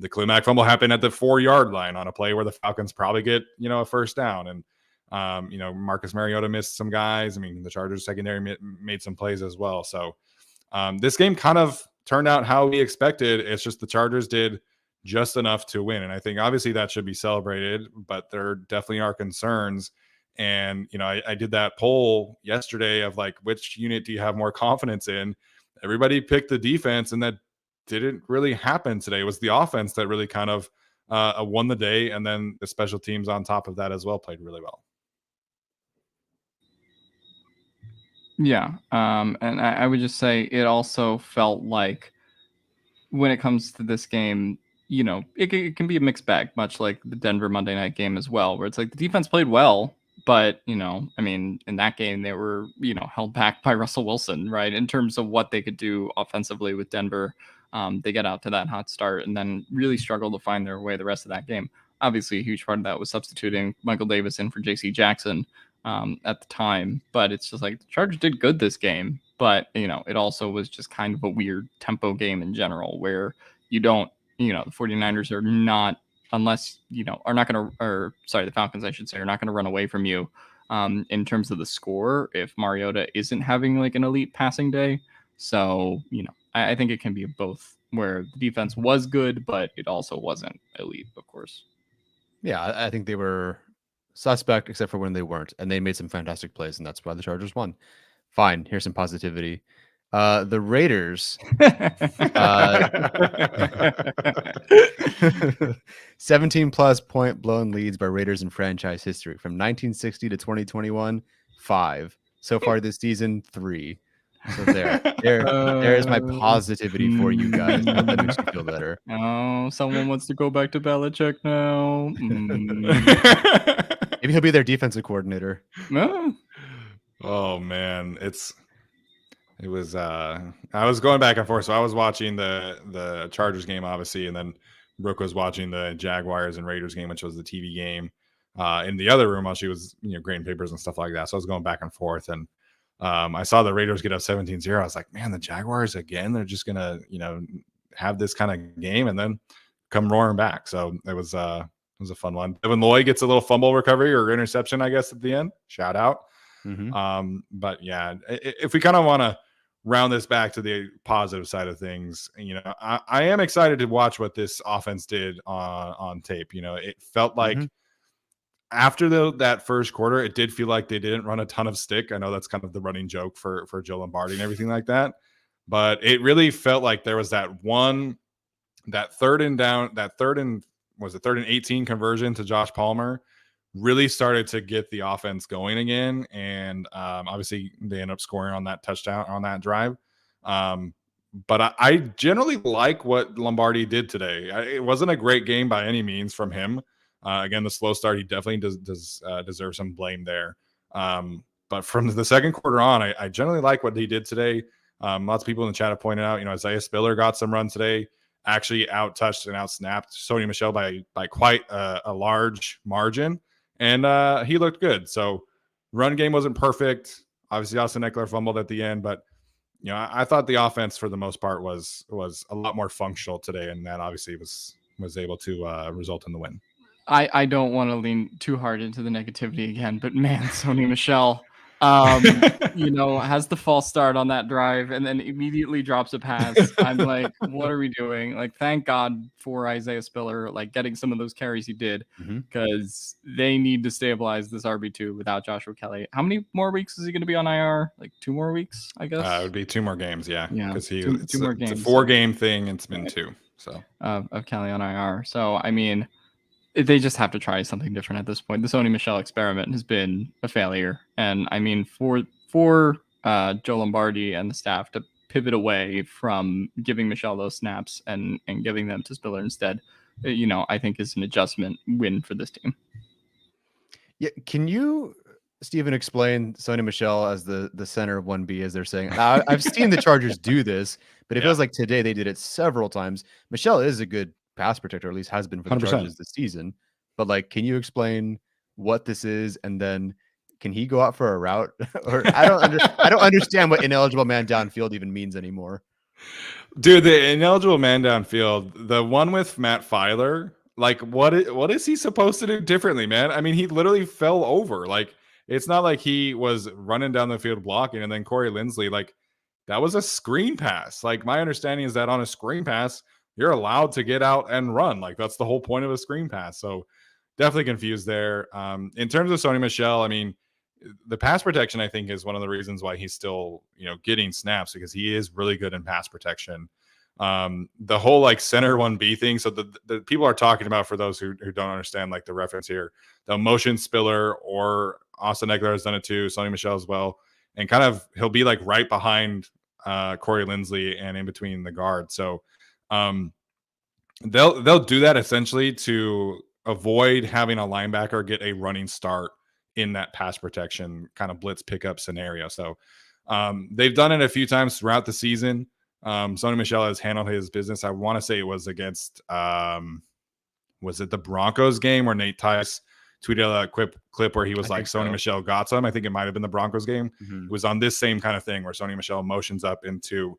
the Khalil Mack fumble happened at the 4-yard line on a play where the Falcons probably get a first down, and Marcus Mariota missed some guys. I mean, the Chargers secondary made some plays as well. So this game kind of turned out how we expected. It's just the Chargers did just enough to win, and I think obviously that should be celebrated, but there definitely are concerns. And, I did that poll yesterday of like, which unit do you have more confidence in? Everybody picked the defense, and that didn't really happen today. It was the offense that really kind of won the day. And then the special teams on top of that as well played really well. Yeah. And I would just say it also felt like when it comes to this game, it can be a mixed bag, much like the Denver Monday night game as well, where it's like the defense played well. But, I mean, in that game, they were, held back by Russell Wilson, right? In terms of what they could do offensively with Denver. They get out to that hot start and then really struggle to find their way the rest of that game. Obviously, a huge part of that was substituting Michael Davis in for J.C. Jackson at the time. But it's just like the Chargers did good this game. But, it also was just kind of a weird tempo game in general where the 49ers are not, unless, are not going to, or sorry, the Falcons, I should say, are not going to run away from you in terms of the score if Mariota isn't having like an elite passing day. So, I think it can be both, where the defense was good, but it also wasn't elite, of course. Yeah, I think they were suspect except for when they weren't, and they made some fantastic plays, and that's why the Chargers won. Fine, here's some positivity. The Raiders, 17+ point blown leads by Raiders in franchise history from 1960 to 2021, 5. So far this season, 3. So there's my positivity for you guys. I hope that makes you feel better. Oh, someone wants to go back to Belichick now. Maybe he'll be their defensive coordinator. Oh man, it was I was going back and forth. So I was watching the Chargers game, obviously, and then Brooke was watching the Jaguars and Raiders game, which was the TV game, in the other room while she was grading papers and stuff like that. So I was going back and forth, and I saw the Raiders get up 17-0. I was like, man, the Jaguars again, they're just gonna have this kind of game and then come roaring back. So it was a fun one. Devin Lloyd gets a little fumble recovery or interception, I guess, at the end. Shout out. Mm-hmm. But yeah, if we kind of want to round this back to the positive side of things, I am excited to watch what this offense did on tape. It felt like after that first quarter, it did feel like they didn't run a ton of stick. I know that's kind of the running joke for Joe Lombardi and everything like that, but it really felt like there was that third and 18 conversion to Josh Palmer really started to get the offense going again. And obviously they end up scoring on that touchdown on that drive. But I generally like what Lombardi did today. It wasn't a great game by any means from him. Again, the slow start, he definitely does deserve some blame there. But from the second quarter on, I generally like what he did today. Lots of people in the chat have pointed out, Isaiah Spiller got some run today, actually out touched and out snapped Sony Michel by quite a large margin, and he looked good. So run game wasn't perfect. Obviously, Austin Eckler fumbled at the end, but I thought the offense for the most part was a lot more functional today, and that obviously was able to result in the win. I don't want to lean too hard into the negativity again, but man, Sony Michel, has the false start on that drive and then immediately drops a pass. I'm like, what are we doing? Like, thank God for Isaiah Spiller, like getting some of those carries he did, because they need to stabilize this RB2 without Joshua Kelly. How many more weeks is he going to be on IR? Like 2 more weeks, I guess. It would be 2 more games, yeah. Because two more games. It's a 4-game thing. It's been 2, so of Kelly on IR. So I mean, they just have to try something different at this point. The Sony Michel experiment has been a failure. And I mean, for Joe Lombardi and the staff to pivot away from giving Michel those snaps and giving them to Spiller instead, I think is an adjustment win for this team. Yeah. Can you, Steven, explain Sony Michel as the center of 1B, as they're saying? Now, I've seen the Chargers do this, but it feels like today they did it several times. Michel is a good pass protector, or at least has been for the 100%. Chargers this season. But like, can you explain what this is, and then can he go out for a route? Or I don't understand what ineligible man downfield even means anymore. Dude, the ineligible man downfield, the one with Matt Filer, like what is he supposed to do differently, man? I mean, he literally fell over. Like, it's not like he was running down the field blocking, and then Corey Linsley, like, that was a screen pass. Like, my understanding is that on a screen pass, you're allowed to get out and run. Like, that's the whole point of a screen pass. So definitely confused there. In terms of Sony Michel, I mean, the pass protection, I think, is one of the reasons why he's still, getting snaps, because he is really good in pass protection. The whole like center 1B thing. So the people are talking about, for those who don't understand, like the reference here, the motion Spiller or Austin Eckler has done it too, Sony Michel as well. And kind of, he'll be like right behind Corey Linsley and in between the guards. So they'll do that essentially to avoid having a linebacker get a running start in that pass protection kind of blitz pickup scenario. So they've done it a few times throughout the season. Sony Michel has handled his business. I want to say it was against was it the Broncos game where Nate Tice tweeted out that clip where he was like, Sony Michel got some. I think it might have been the Broncos game. It was on this same kind of thing where Sony Michel motions up into,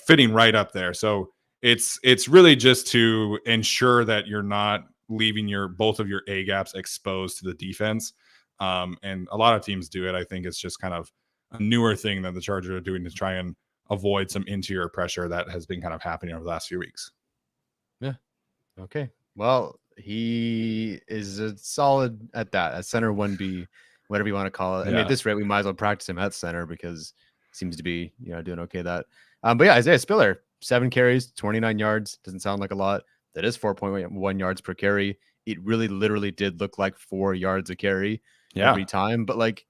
fitting right up there. So it's really just to ensure that you're not leaving both of your A gaps exposed to the defense. And a lot of teams do it. I think it's just kind of a newer thing that the Chargers are doing to try and avoid some interior pressure that has been kind of happening over the last few weeks. Yeah. Okay. Well, he is a solid at that, at center 1B, whatever you want to call it. And at this rate, we might as well practice him at center, because he seems to be, doing okay at that. But yeah, Isaiah Spiller, 7 carries, 29 yards. Doesn't sound like a lot. That is 4.1 yards per carry. It really literally did look like 4 yards a carry every time. But like,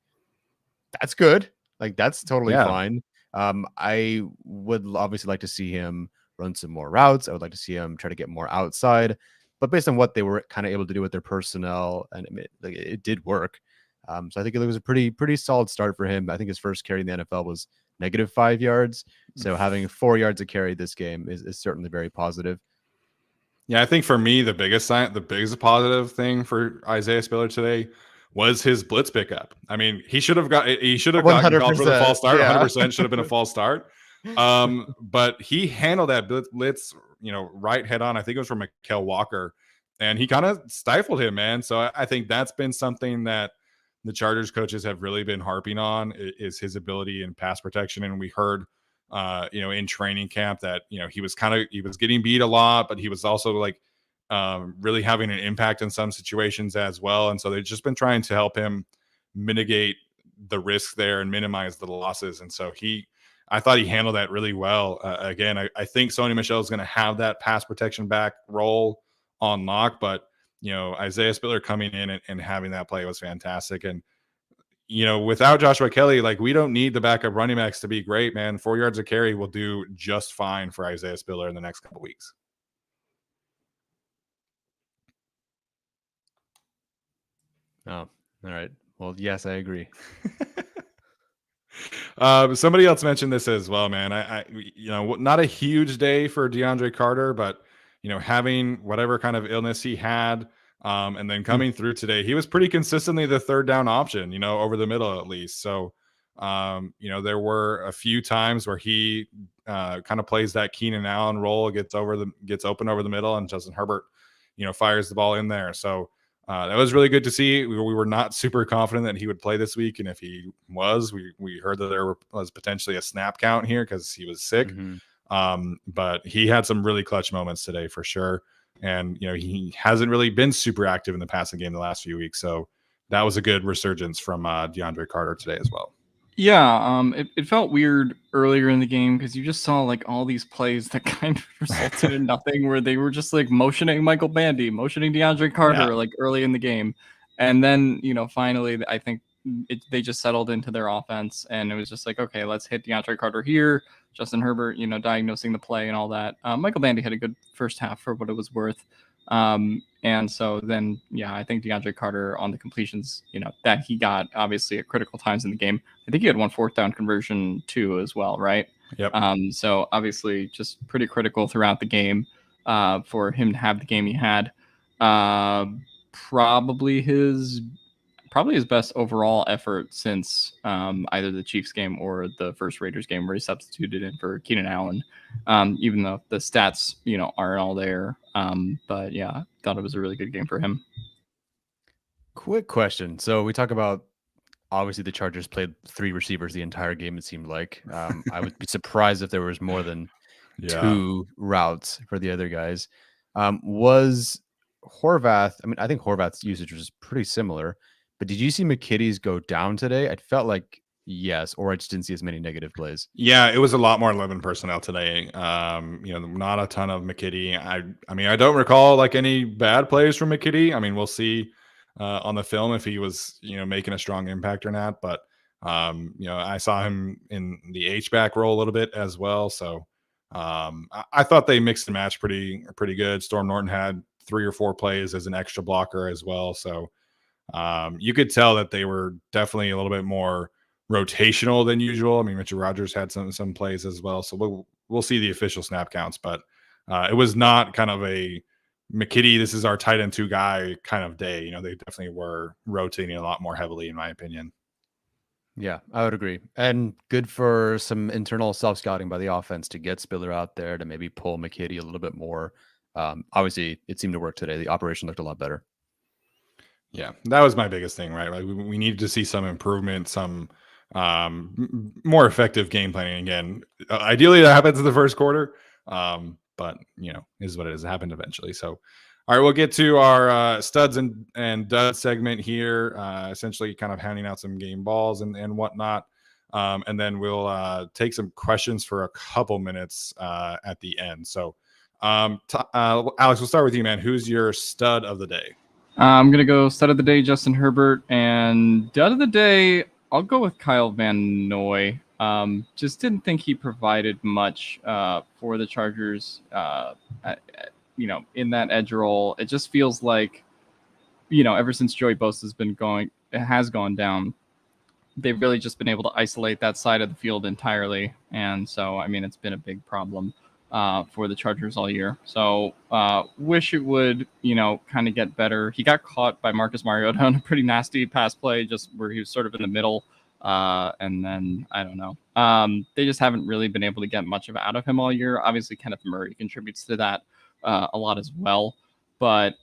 that's good. Like, that's totally fine. I would obviously like to see him run some more routes. I would like to see him try to get more outside. But based on what they were kind of able to do with their personnel, and it did work. So I think it was a pretty solid start for him. I think his first carry in the NFL was -5 yards. So having 4 yards a carry this game is certainly very positive. Yeah, I think for me, the biggest positive thing for Isaiah Spiller today was his blitz pickup. I mean, he should have gotten called for the false start. 100% should have been a false start. But he handled that blitz, right head on. I think it was from Mykal Walker, and he kind of stifled him, man. So I think that's been something that the Chargers coaches have really been harping on, is his ability in pass protection. And we heard, in training camp that, he was getting beat a lot, but he was also like really having an impact in some situations as well. And so they've just been trying to help him mitigate the risk there and minimize the losses. And so I thought he handled that really well. Again, I think Sony Michel is going to have that pass protection back role on lock, but Isaiah Spiller coming in and having that play was fantastic. And without Joshua Kelly, like we don't need the backup running backs to be great, man. 4 yards of carry will do just fine for Isaiah Spiller in the next couple weeks. Oh, all right. Well, yes, I agree. Somebody else mentioned this as well, man. I not a huge day for DeAndre Carter, but having whatever kind of illness he had, and then coming through today, he was pretty consistently the third down option, over the middle at least. So, there were a few times where he kind of plays that Keenan Allen role, gets open over the middle, and Justin Herbert, fires the ball in there. So. That was really good to see. We were not super confident that he would play this week, and if he was, we heard that there was potentially a snap count here because he was sick. But he had some really clutch moments today for sure, and he hasn't really been super active in the passing game the last few weeks. So that was a good resurgence from DeAndre Carter today as well. Yeah, it felt weird earlier in the game because you just saw like all these plays that kind of resulted in nothing, where they were just like motioning Michael Bandy, motioning DeAndre Carter like early in the game, and then finally I think they just settled into their offense, and it was just like, okay, let's hit DeAndre Carter here. Justin Herbert, diagnosing the play and all that. Michael Bandy had a good first half for what it was worth. And so then, I think DeAndre Carter on the completions, that he got obviously at critical times in the game. I think he had 1 4th down conversion too as well, right? Yep. So obviously just pretty critical throughout the game, for him to have the game he had. Probably his best overall effort since either the Chiefs game or the first Raiders game, where he substituted in for Keenan Allen, even though the stats, aren't all there. But yeah, I thought it was a really good game for him. Quick question. So we talk about, obviously the Chargers played 3 receivers the entire game, it seemed like. I would be surprised if there was more than 2 routes for the other guys. Was Horvath, I think Horvath's usage was pretty similar, but did you see McKitty's go down today? It felt like yes, or I just didn't see as many negative plays. Yeah, it was a lot more 11 personnel today. Not a ton of McKitty. I don't recall like any bad plays from McKitty. We'll see on the film if he was, making a strong impact or not. But I saw him in the H-back role a little bit as well. So I thought they mixed and matched pretty good. Storm Norton had 3 or 4 plays as an extra blocker as well. So you could tell that they were definitely a little bit more rotational than usual. Richard Rodgers had some plays as well, so we'll see the official snap counts, but it was not kind of a McKitty, this is our tight end 2 guy kind of day. They definitely were rotating a lot more heavily, in my opinion. Yeah, I would agree. And good for some internal self-scouting by the offense to get Spiller out there to maybe pull McKitty a little bit more. Obviously, it seemed to work today. The operation looked a lot better. Yeah, that was my biggest thing, right? Like we needed to see some improvement, some more effective game planning again. Ideally, that happens in the first quarter, but is what it is. It happened eventually. So, all right, we'll get to our studs and duds segment here. Essentially, kind of handing out some game balls and whatnot, and then we'll take some questions for a couple minutes at the end. So, Alex, we'll start with you, man. Who's your stud of the day? I'm going to go stud of the day, Justin Herbert, and dud of the day, I'll go with Kyle Van Noy. Just didn't think he provided much for the Chargers, in that edge role. It just feels like, ever since Joey Bosa has gone down, they've really just been able to isolate that side of the field entirely. And so, it's been a big problem for the Chargers all year. So wish it would, kind of get better. He got caught by Marcus Mariota on a pretty nasty pass play, just where he was sort of in the middle. And then, I don't know. They just haven't really been able to get much out of him all year. Obviously, Kenneth Murray contributes to that a lot as well. But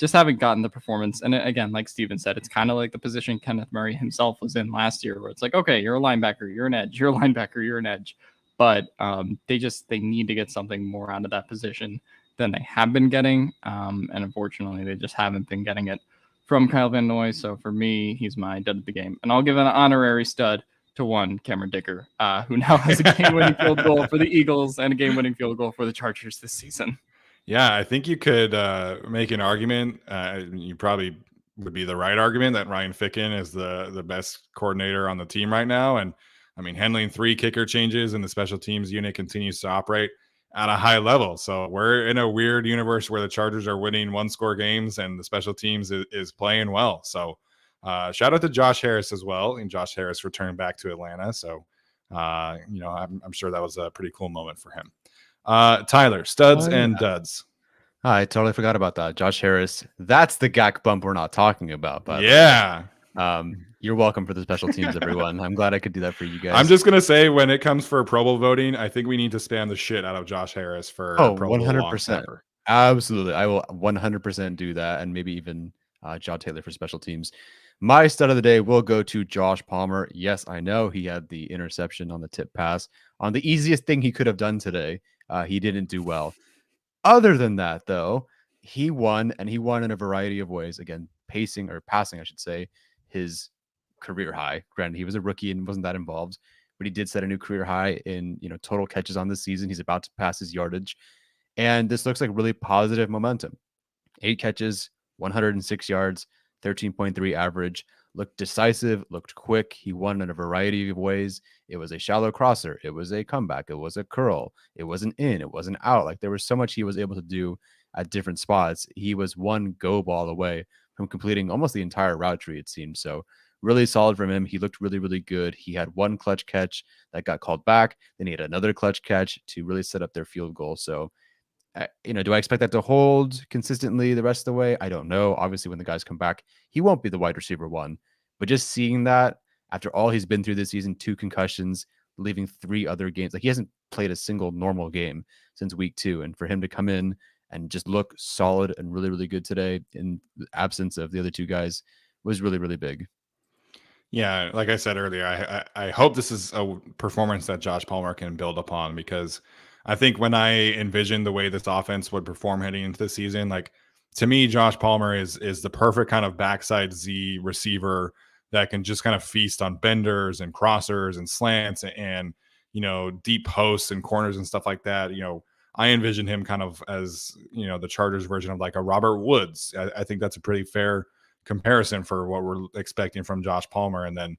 just haven't gotten the performance. And again, like Steven said, it's kind of like the position Kenneth Murray himself was in last year, where it's like, okay, you're a linebacker, you're an edge, you're a linebacker, you're an edge. But they need to get something more out of that position than they have been getting. And unfortunately, they just haven't been getting it from Kyle Van Noy. So for me, he's my dud of the game. And I'll give an honorary stud to one Cameron Dicker, who now has a game-winning field goal for the Eagles and a game-winning field goal for the Chargers this season. Yeah, I think you could make an argument. You probably would be the right argument that Ryan Ficken is the best coordinator on the team right now. And I mean, handling 3 kicker changes and the special teams unit continues to operate at a high level. So we're in a weird universe where the Chargers are winning 1-score games and the special teams is playing well. So shout out to Josh Harris as well. And Josh Harris returned back to Atlanta. So, I'm sure that was a pretty cool moment for him. Tyler, studs and duds. I totally forgot about that. Josh Harris. That's the GAC bump we're not talking about. But yeah. You're welcome for the special teams, everyone. I'm glad I could do that for you guys. I'm just going to say, when it comes for Pro Bowl voting, I think we need to spam the shit out of Josh Harris for Pro Bowl 100%. Absolutely. I will 100% do that. And maybe even John Taylor for special teams. My stud of the day will go to Josh Palmer. Yes, I know he had the interception on the tip pass on the easiest thing he could have done today. He didn't do well. Other than that, though, he won, and he won in a variety of ways. Again, passing, I should say, his career high. Granted, he was a rookie and wasn't that involved, but he did set a new career high in total catches on this season. He's about to pass his yardage, and this looks like really positive momentum. 8 catches, 106 yards, 13.3 average. Looked decisive, looked quick. He won in a variety of ways. It was a shallow crosser. It was a comeback. It was a curl. It was an in. It was an out. Like, there was so much he was able to do at different spots. He was one go ball away from completing almost the entire route tree, it seemed. So really solid from him. He looked really, really good. He had one clutch catch that got called back. Then he had another clutch catch to really set up their field goal. So, do I expect that to hold consistently the rest of the way? I don't know. Obviously, when the guys come back, he won't be the wide receiver 1. But just seeing that after all he's been through this season, 2 concussions, leaving 3 other games, like, he hasn't played a single normal game since week 2. And for him to come in and just look solid and really, really good today in the absence of the other 2 guys was really, really big. Yeah, like I said earlier, I hope this is a performance that Josh Palmer can build upon, because I think when I envisioned the way this offense would perform heading into the season, like, to me, Josh Palmer is the perfect kind of backside Z receiver that can just kind of feast on benders and crossers and slants and deep posts and corners and stuff like that. I envision him kind of as the Chargers version of like a Robert Woods. I think that's a pretty fair comparison for what we're expecting from Josh Palmer. And then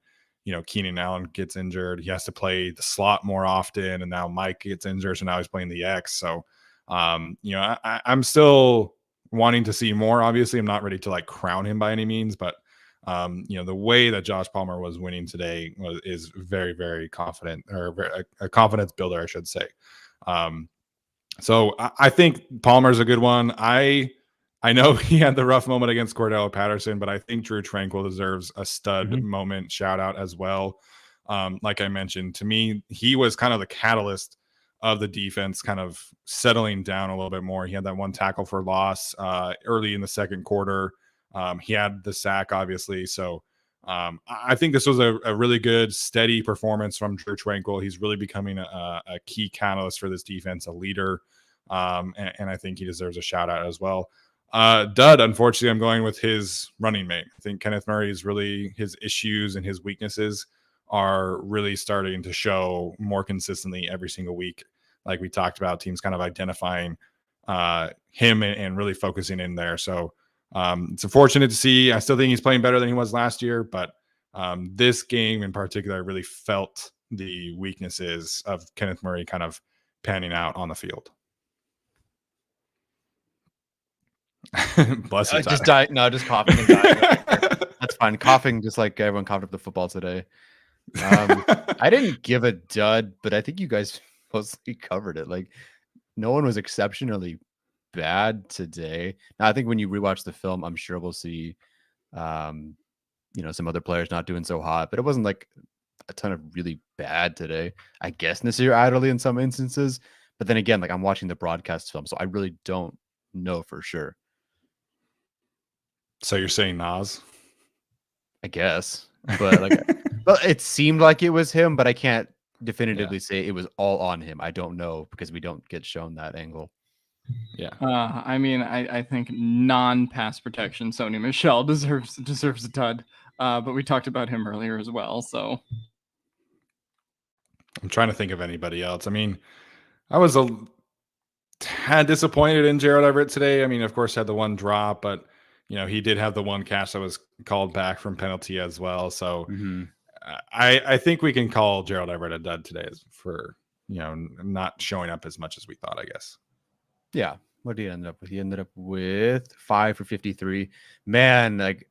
Keenan Allen gets injured. He has to play the slot more often, and now Mike gets injured, so now he's playing the X. So I'm still wanting to see more. Obviously, I'm not ready to like crown him by any means, but the way that Josh Palmer was winning today is very, very confident, or a confidence builder, I should say. So I think Palmer's a good one. I know he had the rough moment against Cordell Patterson, but I think Drew Tranquill deserves a stud moment shout out as well. Like I mentioned, to me, he was kind of the catalyst of the defense kind of settling down a little bit more. He had that 1 tackle for loss early in the second quarter. He had the sack, obviously. So I think this was a really good, steady performance from Drew Tranquill. He's really becoming a key catalyst for this defense, a leader. And I think he deserves a shout out as well. Dud, unfortunately, I'm going with his running mate. I think Kenneth Murray's really, his issues and his weaknesses are really starting to show more consistently every single week. Like we talked about, teams kind of identifying him and really focusing in there. So it's unfortunate to see. I still think he's playing better than he was last year, but this game in particular, I really felt the weaknesses of Kenneth Murray kind of panning out on the field. Bless you, just die. No, just coughing and dying. That's fine. Coughing, just like everyone coughed up the football today. I didn't give a dud, but I think you guys mostly covered it. Like, no one was exceptionally bad today. Now, I think when you rewatch the film, I'm sure we'll see, some other players not doing so hot, but it wasn't like a ton of really bad today. I guess Nasir Adderley in some instances, but then again, like, I'm watching the broadcast film, so I really don't know for sure. So you're saying Nas? I guess, but but it seemed like it was him, but I can't definitively say it was all on him. I don't know because we don't get shown that angle. Yeah. I mean, I think non-pass protection Sony Michel deserves a dud. But we talked about him earlier as well. So I'm trying to think of anybody else. I mean, I was a tad disappointed in Gerald Everett today. I mean, of course, had the one drop, but he did have the one catch that was called back from penalty as well. So Mm-hmm. I think we can call Gerald Everett a dud today for not showing up as much as we thought, I guess. Yeah. What did he end up with? He ended up with 5 for 53. Man, like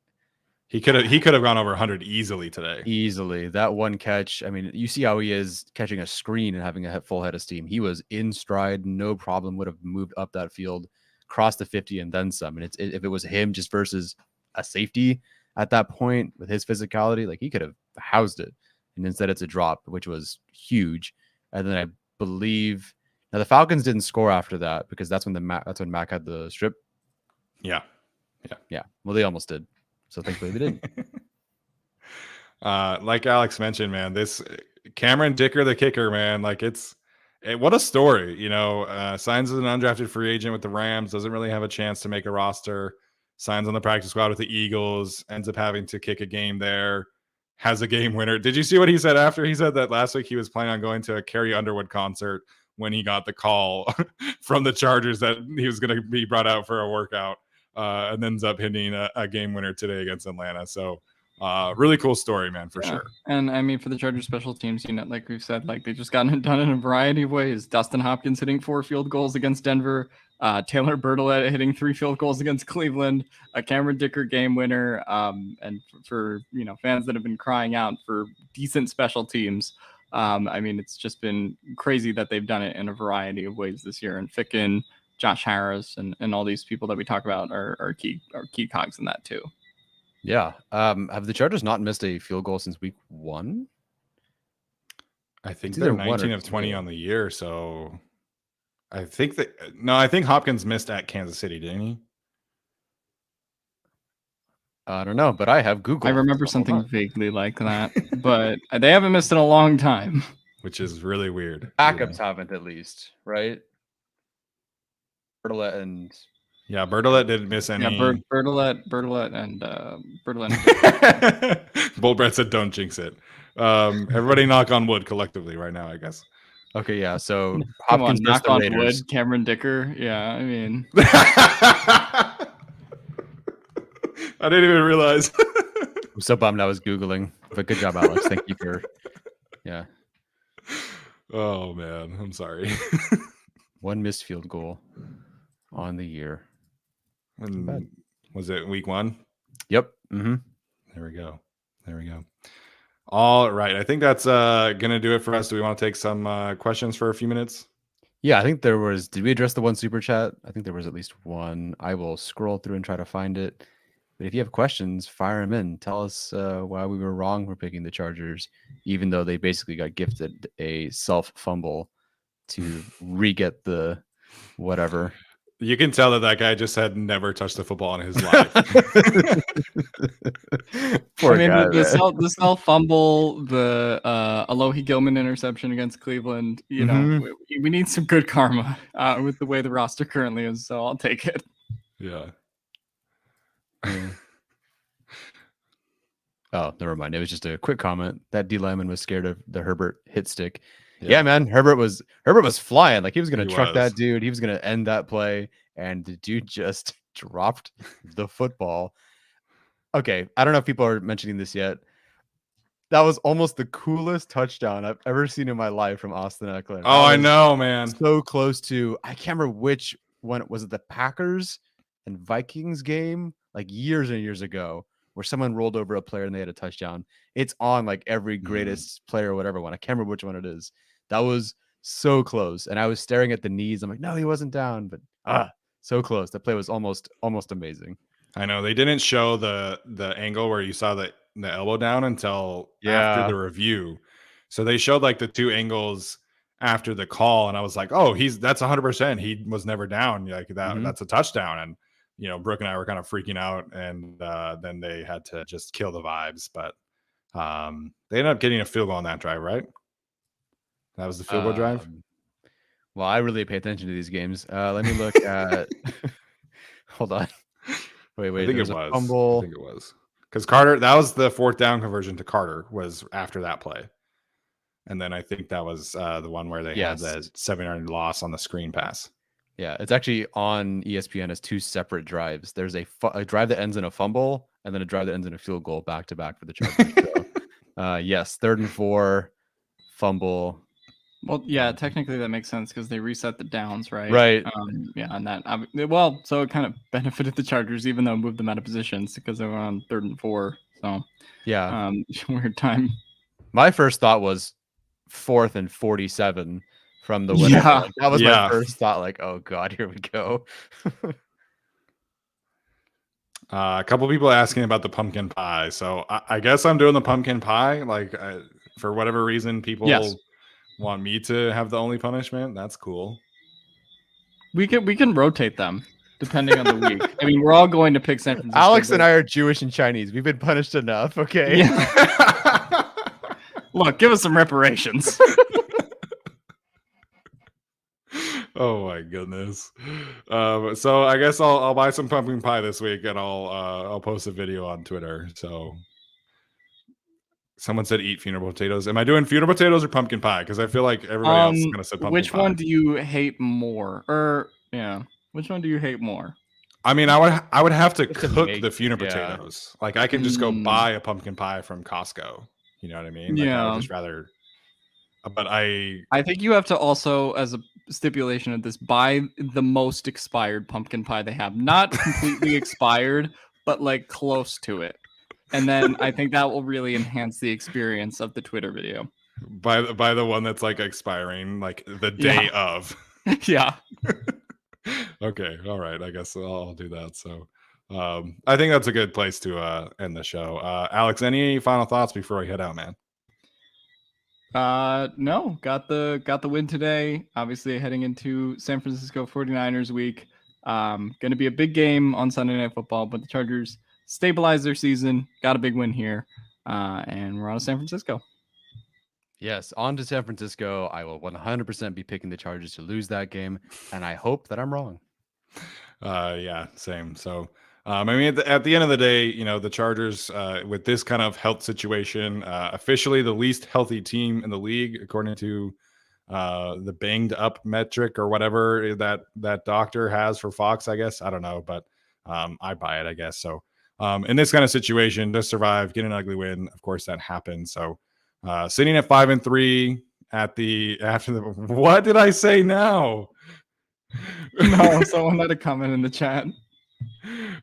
he could have gone over 100 easily today. Easily. That one catch. I mean, you see how he is catching a screen and having a full head of steam. He was in stride, no problem. Would have moved up that field, crossed the 50 and then some. And if it was him just versus a safety at that point with his physicality, like he could have housed it. And instead it's a drop, which was huge. And then I believe now the Falcons didn't score after that because that's when Mac had the strip. Yeah. Well, they almost did. So thankfully they didn't. Like Alex mentioned, man, this Cameron Dicker, the kicker, man, like what a story, signs as an undrafted free agent with the Rams, doesn't really have a chance to make a roster, signs on the practice squad with the Eagles, ends up having to kick a game there, has a game winner. Did you see what he said after? He said that last week he was planning on going to a Carrie Underwood concert when he got the call from the Chargers that he was going to be brought out for a workout, and ends up hitting a game winner today against Atlanta. So really cool story, man, for sure. And I mean, for the Chargers special teams, like we've said, like they just gotten it done in a variety of ways. Dustin Hopkins hitting 4 field goals against Denver, Taylor Bertolet hitting 3 field goals against Cleveland, a Cameron Dicker game winner, and for fans that have been crying out for decent special teams. I mean, it's just been crazy that they've done it in a variety of ways this year. And Ficken, Josh Harris, and all these people that we talk about are key cogs in that too. Yeah. Have the Chargers not missed a field goal since week 1? I think they're 19 of 20 on the year. So I think Hopkins missed at Kansas City, didn't he? I don't know, but I have Google. I remember something vaguely like that, but they haven't missed in a long time. Which is really weird. Backups haven't, at least, right? Bertolet and... Yeah, Bertolet didn't miss any. Yeah, Bertolet and Bull Brett said, "Don't jinx it." Everybody knock on wood collectively right now, I guess. Okay, yeah. So Hopkins knock on wood. Cameron Dicker. Yeah, I mean, I didn't even realize. I'm so bummed I was Googling, but good job, Alex. Thank you for. Yeah. Oh man, I'm sorry. 1 missed field goal on the year. Was it week 1? Yep. Mm-hmm. There we go. All right. I think that's going to do it for us. Do we want to take some questions for a few minutes? Yeah, I think there was. Did we address the one super chat? I think there was at least one. I will scroll through and try to find it. But if you have questions, fire them in. Tell us why we were wrong for picking the Chargers, even though they basically got gifted a self fumble to re-get the whatever. You can tell that guy just had never touched the football in his life. Poor guy, the self fumble, the Alohi Gilman interception against Cleveland. We need some good karma with the way the roster currently is. So I'll take it. Yeah. Oh, never mind. It was just a quick comment. That D lineman was scared of the Herbert hit stick. Yeah, man. Herbert was flying. Like he was going to truck that dude. He was going to end that play. And the dude just dropped the football. Okay. I don't know if people are mentioning this yet. That was almost the coolest touchdown I've ever seen in my life from Austin Eckler. Oh, I know, man. So close to, I can't remember which one. Was it the Packers and Vikings game? Like years and years ago, where someone rolled over a player and they had a touchdown. It's on like every greatest player or whatever one. I can't remember which one it is. That was so close. And I was staring at the knees. I'm like, no, he wasn't down, but so close. That play was almost amazing. I know they didn't show the angle where you saw the elbow down until after the review. So they showed like the 2 angles after the call. And I was like, oh, that's 100%. He was never down. Like that's a touchdown. And Brooke and I were kind of freaking out, and then they had to just kill the vibes. But they ended up getting a field goal on that drive, right? That was the field goal drive. Well, I really pay attention to these games. Let me look at. Hold on. Wait. I think it was because Carter. That was the 4th down conversion to Carter. Was after that play, and then I think that was the one where they had the 7-yard loss on the screen pass. Yeah, it's actually on ESPN as 2 separate drives. There's a drive that ends in a fumble and then a drive that ends in a field goal back to back for the Chargers. So, yes, 3rd and 4, fumble. Well, yeah, technically that makes sense because they reset the downs, right? Right. Yeah, and that so it kind of benefited the Chargers, even though it moved them out of positions because they were on 3rd and 4. So Yeah. weird time. My first thought was 4th and 47 from the whatever. Yeah. Like, that was Yeah. my first thought. Like, oh god, here we go. A couple people asking about the pumpkin pie. So I guess I'm doing the pumpkin pie. Like for whatever reason, people want me to have the only punishment. That's cool. We can rotate them depending on the week. I mean, we're all going to pick San Francisco. Alex and I are Jewish and Chinese. We've been punished enough. Okay. Yeah. Look, give us some reparations. Oh my goodness. So I guess I'll buy some pumpkin pie this week and I'll post a video on Twitter. So someone said eat funeral potatoes. Am I doing funeral potatoes or pumpkin pie? Because I feel like everybody else is gonna say pumpkin which pie. one do you hate more? Which one do you hate more? I mean, I would have to Just to cook make- the funeral yeah. potatoes. Like I can just go buy a pumpkin pie from Costco. You know what I mean? Like, I Yeah. would just rather. But I think you have to also, as a stipulation of this, buy the most expired pumpkin pie they have. Not completely expired, but like close to it. And then I think that will really enhance the experience of the Twitter video. buy the one that's like expiring like the day of. Yeah. Okay, all right. I guess I'll do that. So I think that's a good place to end the show. Alex, any final thoughts before I head out, man? No, got the win today. Obviously heading into San Francisco 49ers week. Gonna be a big game on Sunday Night Football, but the Chargers stabilized their season, got a big win here, and we're on to San Francisco. Yes, on to San Francisco. I will 100% be picking the Chargers to lose that game, and I hope that I'm wrong. Yeah, same. So I mean, at the end of the day, you know, the Chargers, with this kind of health situation, officially the least healthy team in the league, according to the banged up metric or whatever that doctor has for Fox, I guess. I don't know, but I buy it, I guess. So in this kind of situation, to survive, get an ugly win, of course, that happens. So sitting at 5-3 after the what did I say now? No, someone had a comment in the chat.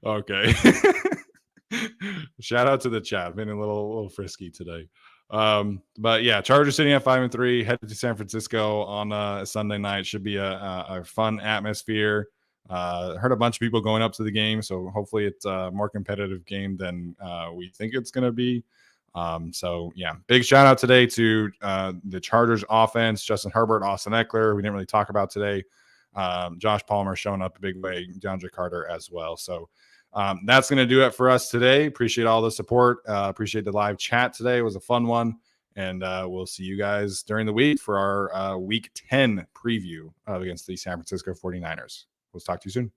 Okay. Shout out to the chat. Been a little frisky today. But yeah, Chargers sitting at 5-3, headed to San Francisco on a Sunday night. Should be a fun atmosphere. Heard a bunch of people going up to the game, so hopefully it's a more competitive game than we think it's going to be. So yeah, big shout out today to the Chargers offense, Justin Herbert, Austin Eckler. We didn't really talk about today. Josh Palmer showing up a big way, DeAndre Carter as well. So that's going to do it for us today. Appreciate all the support. Appreciate the live chat today. It was a fun one. And we'll see you guys during the week for our week 10 preview against the San Francisco 49ers. We'll talk to you soon.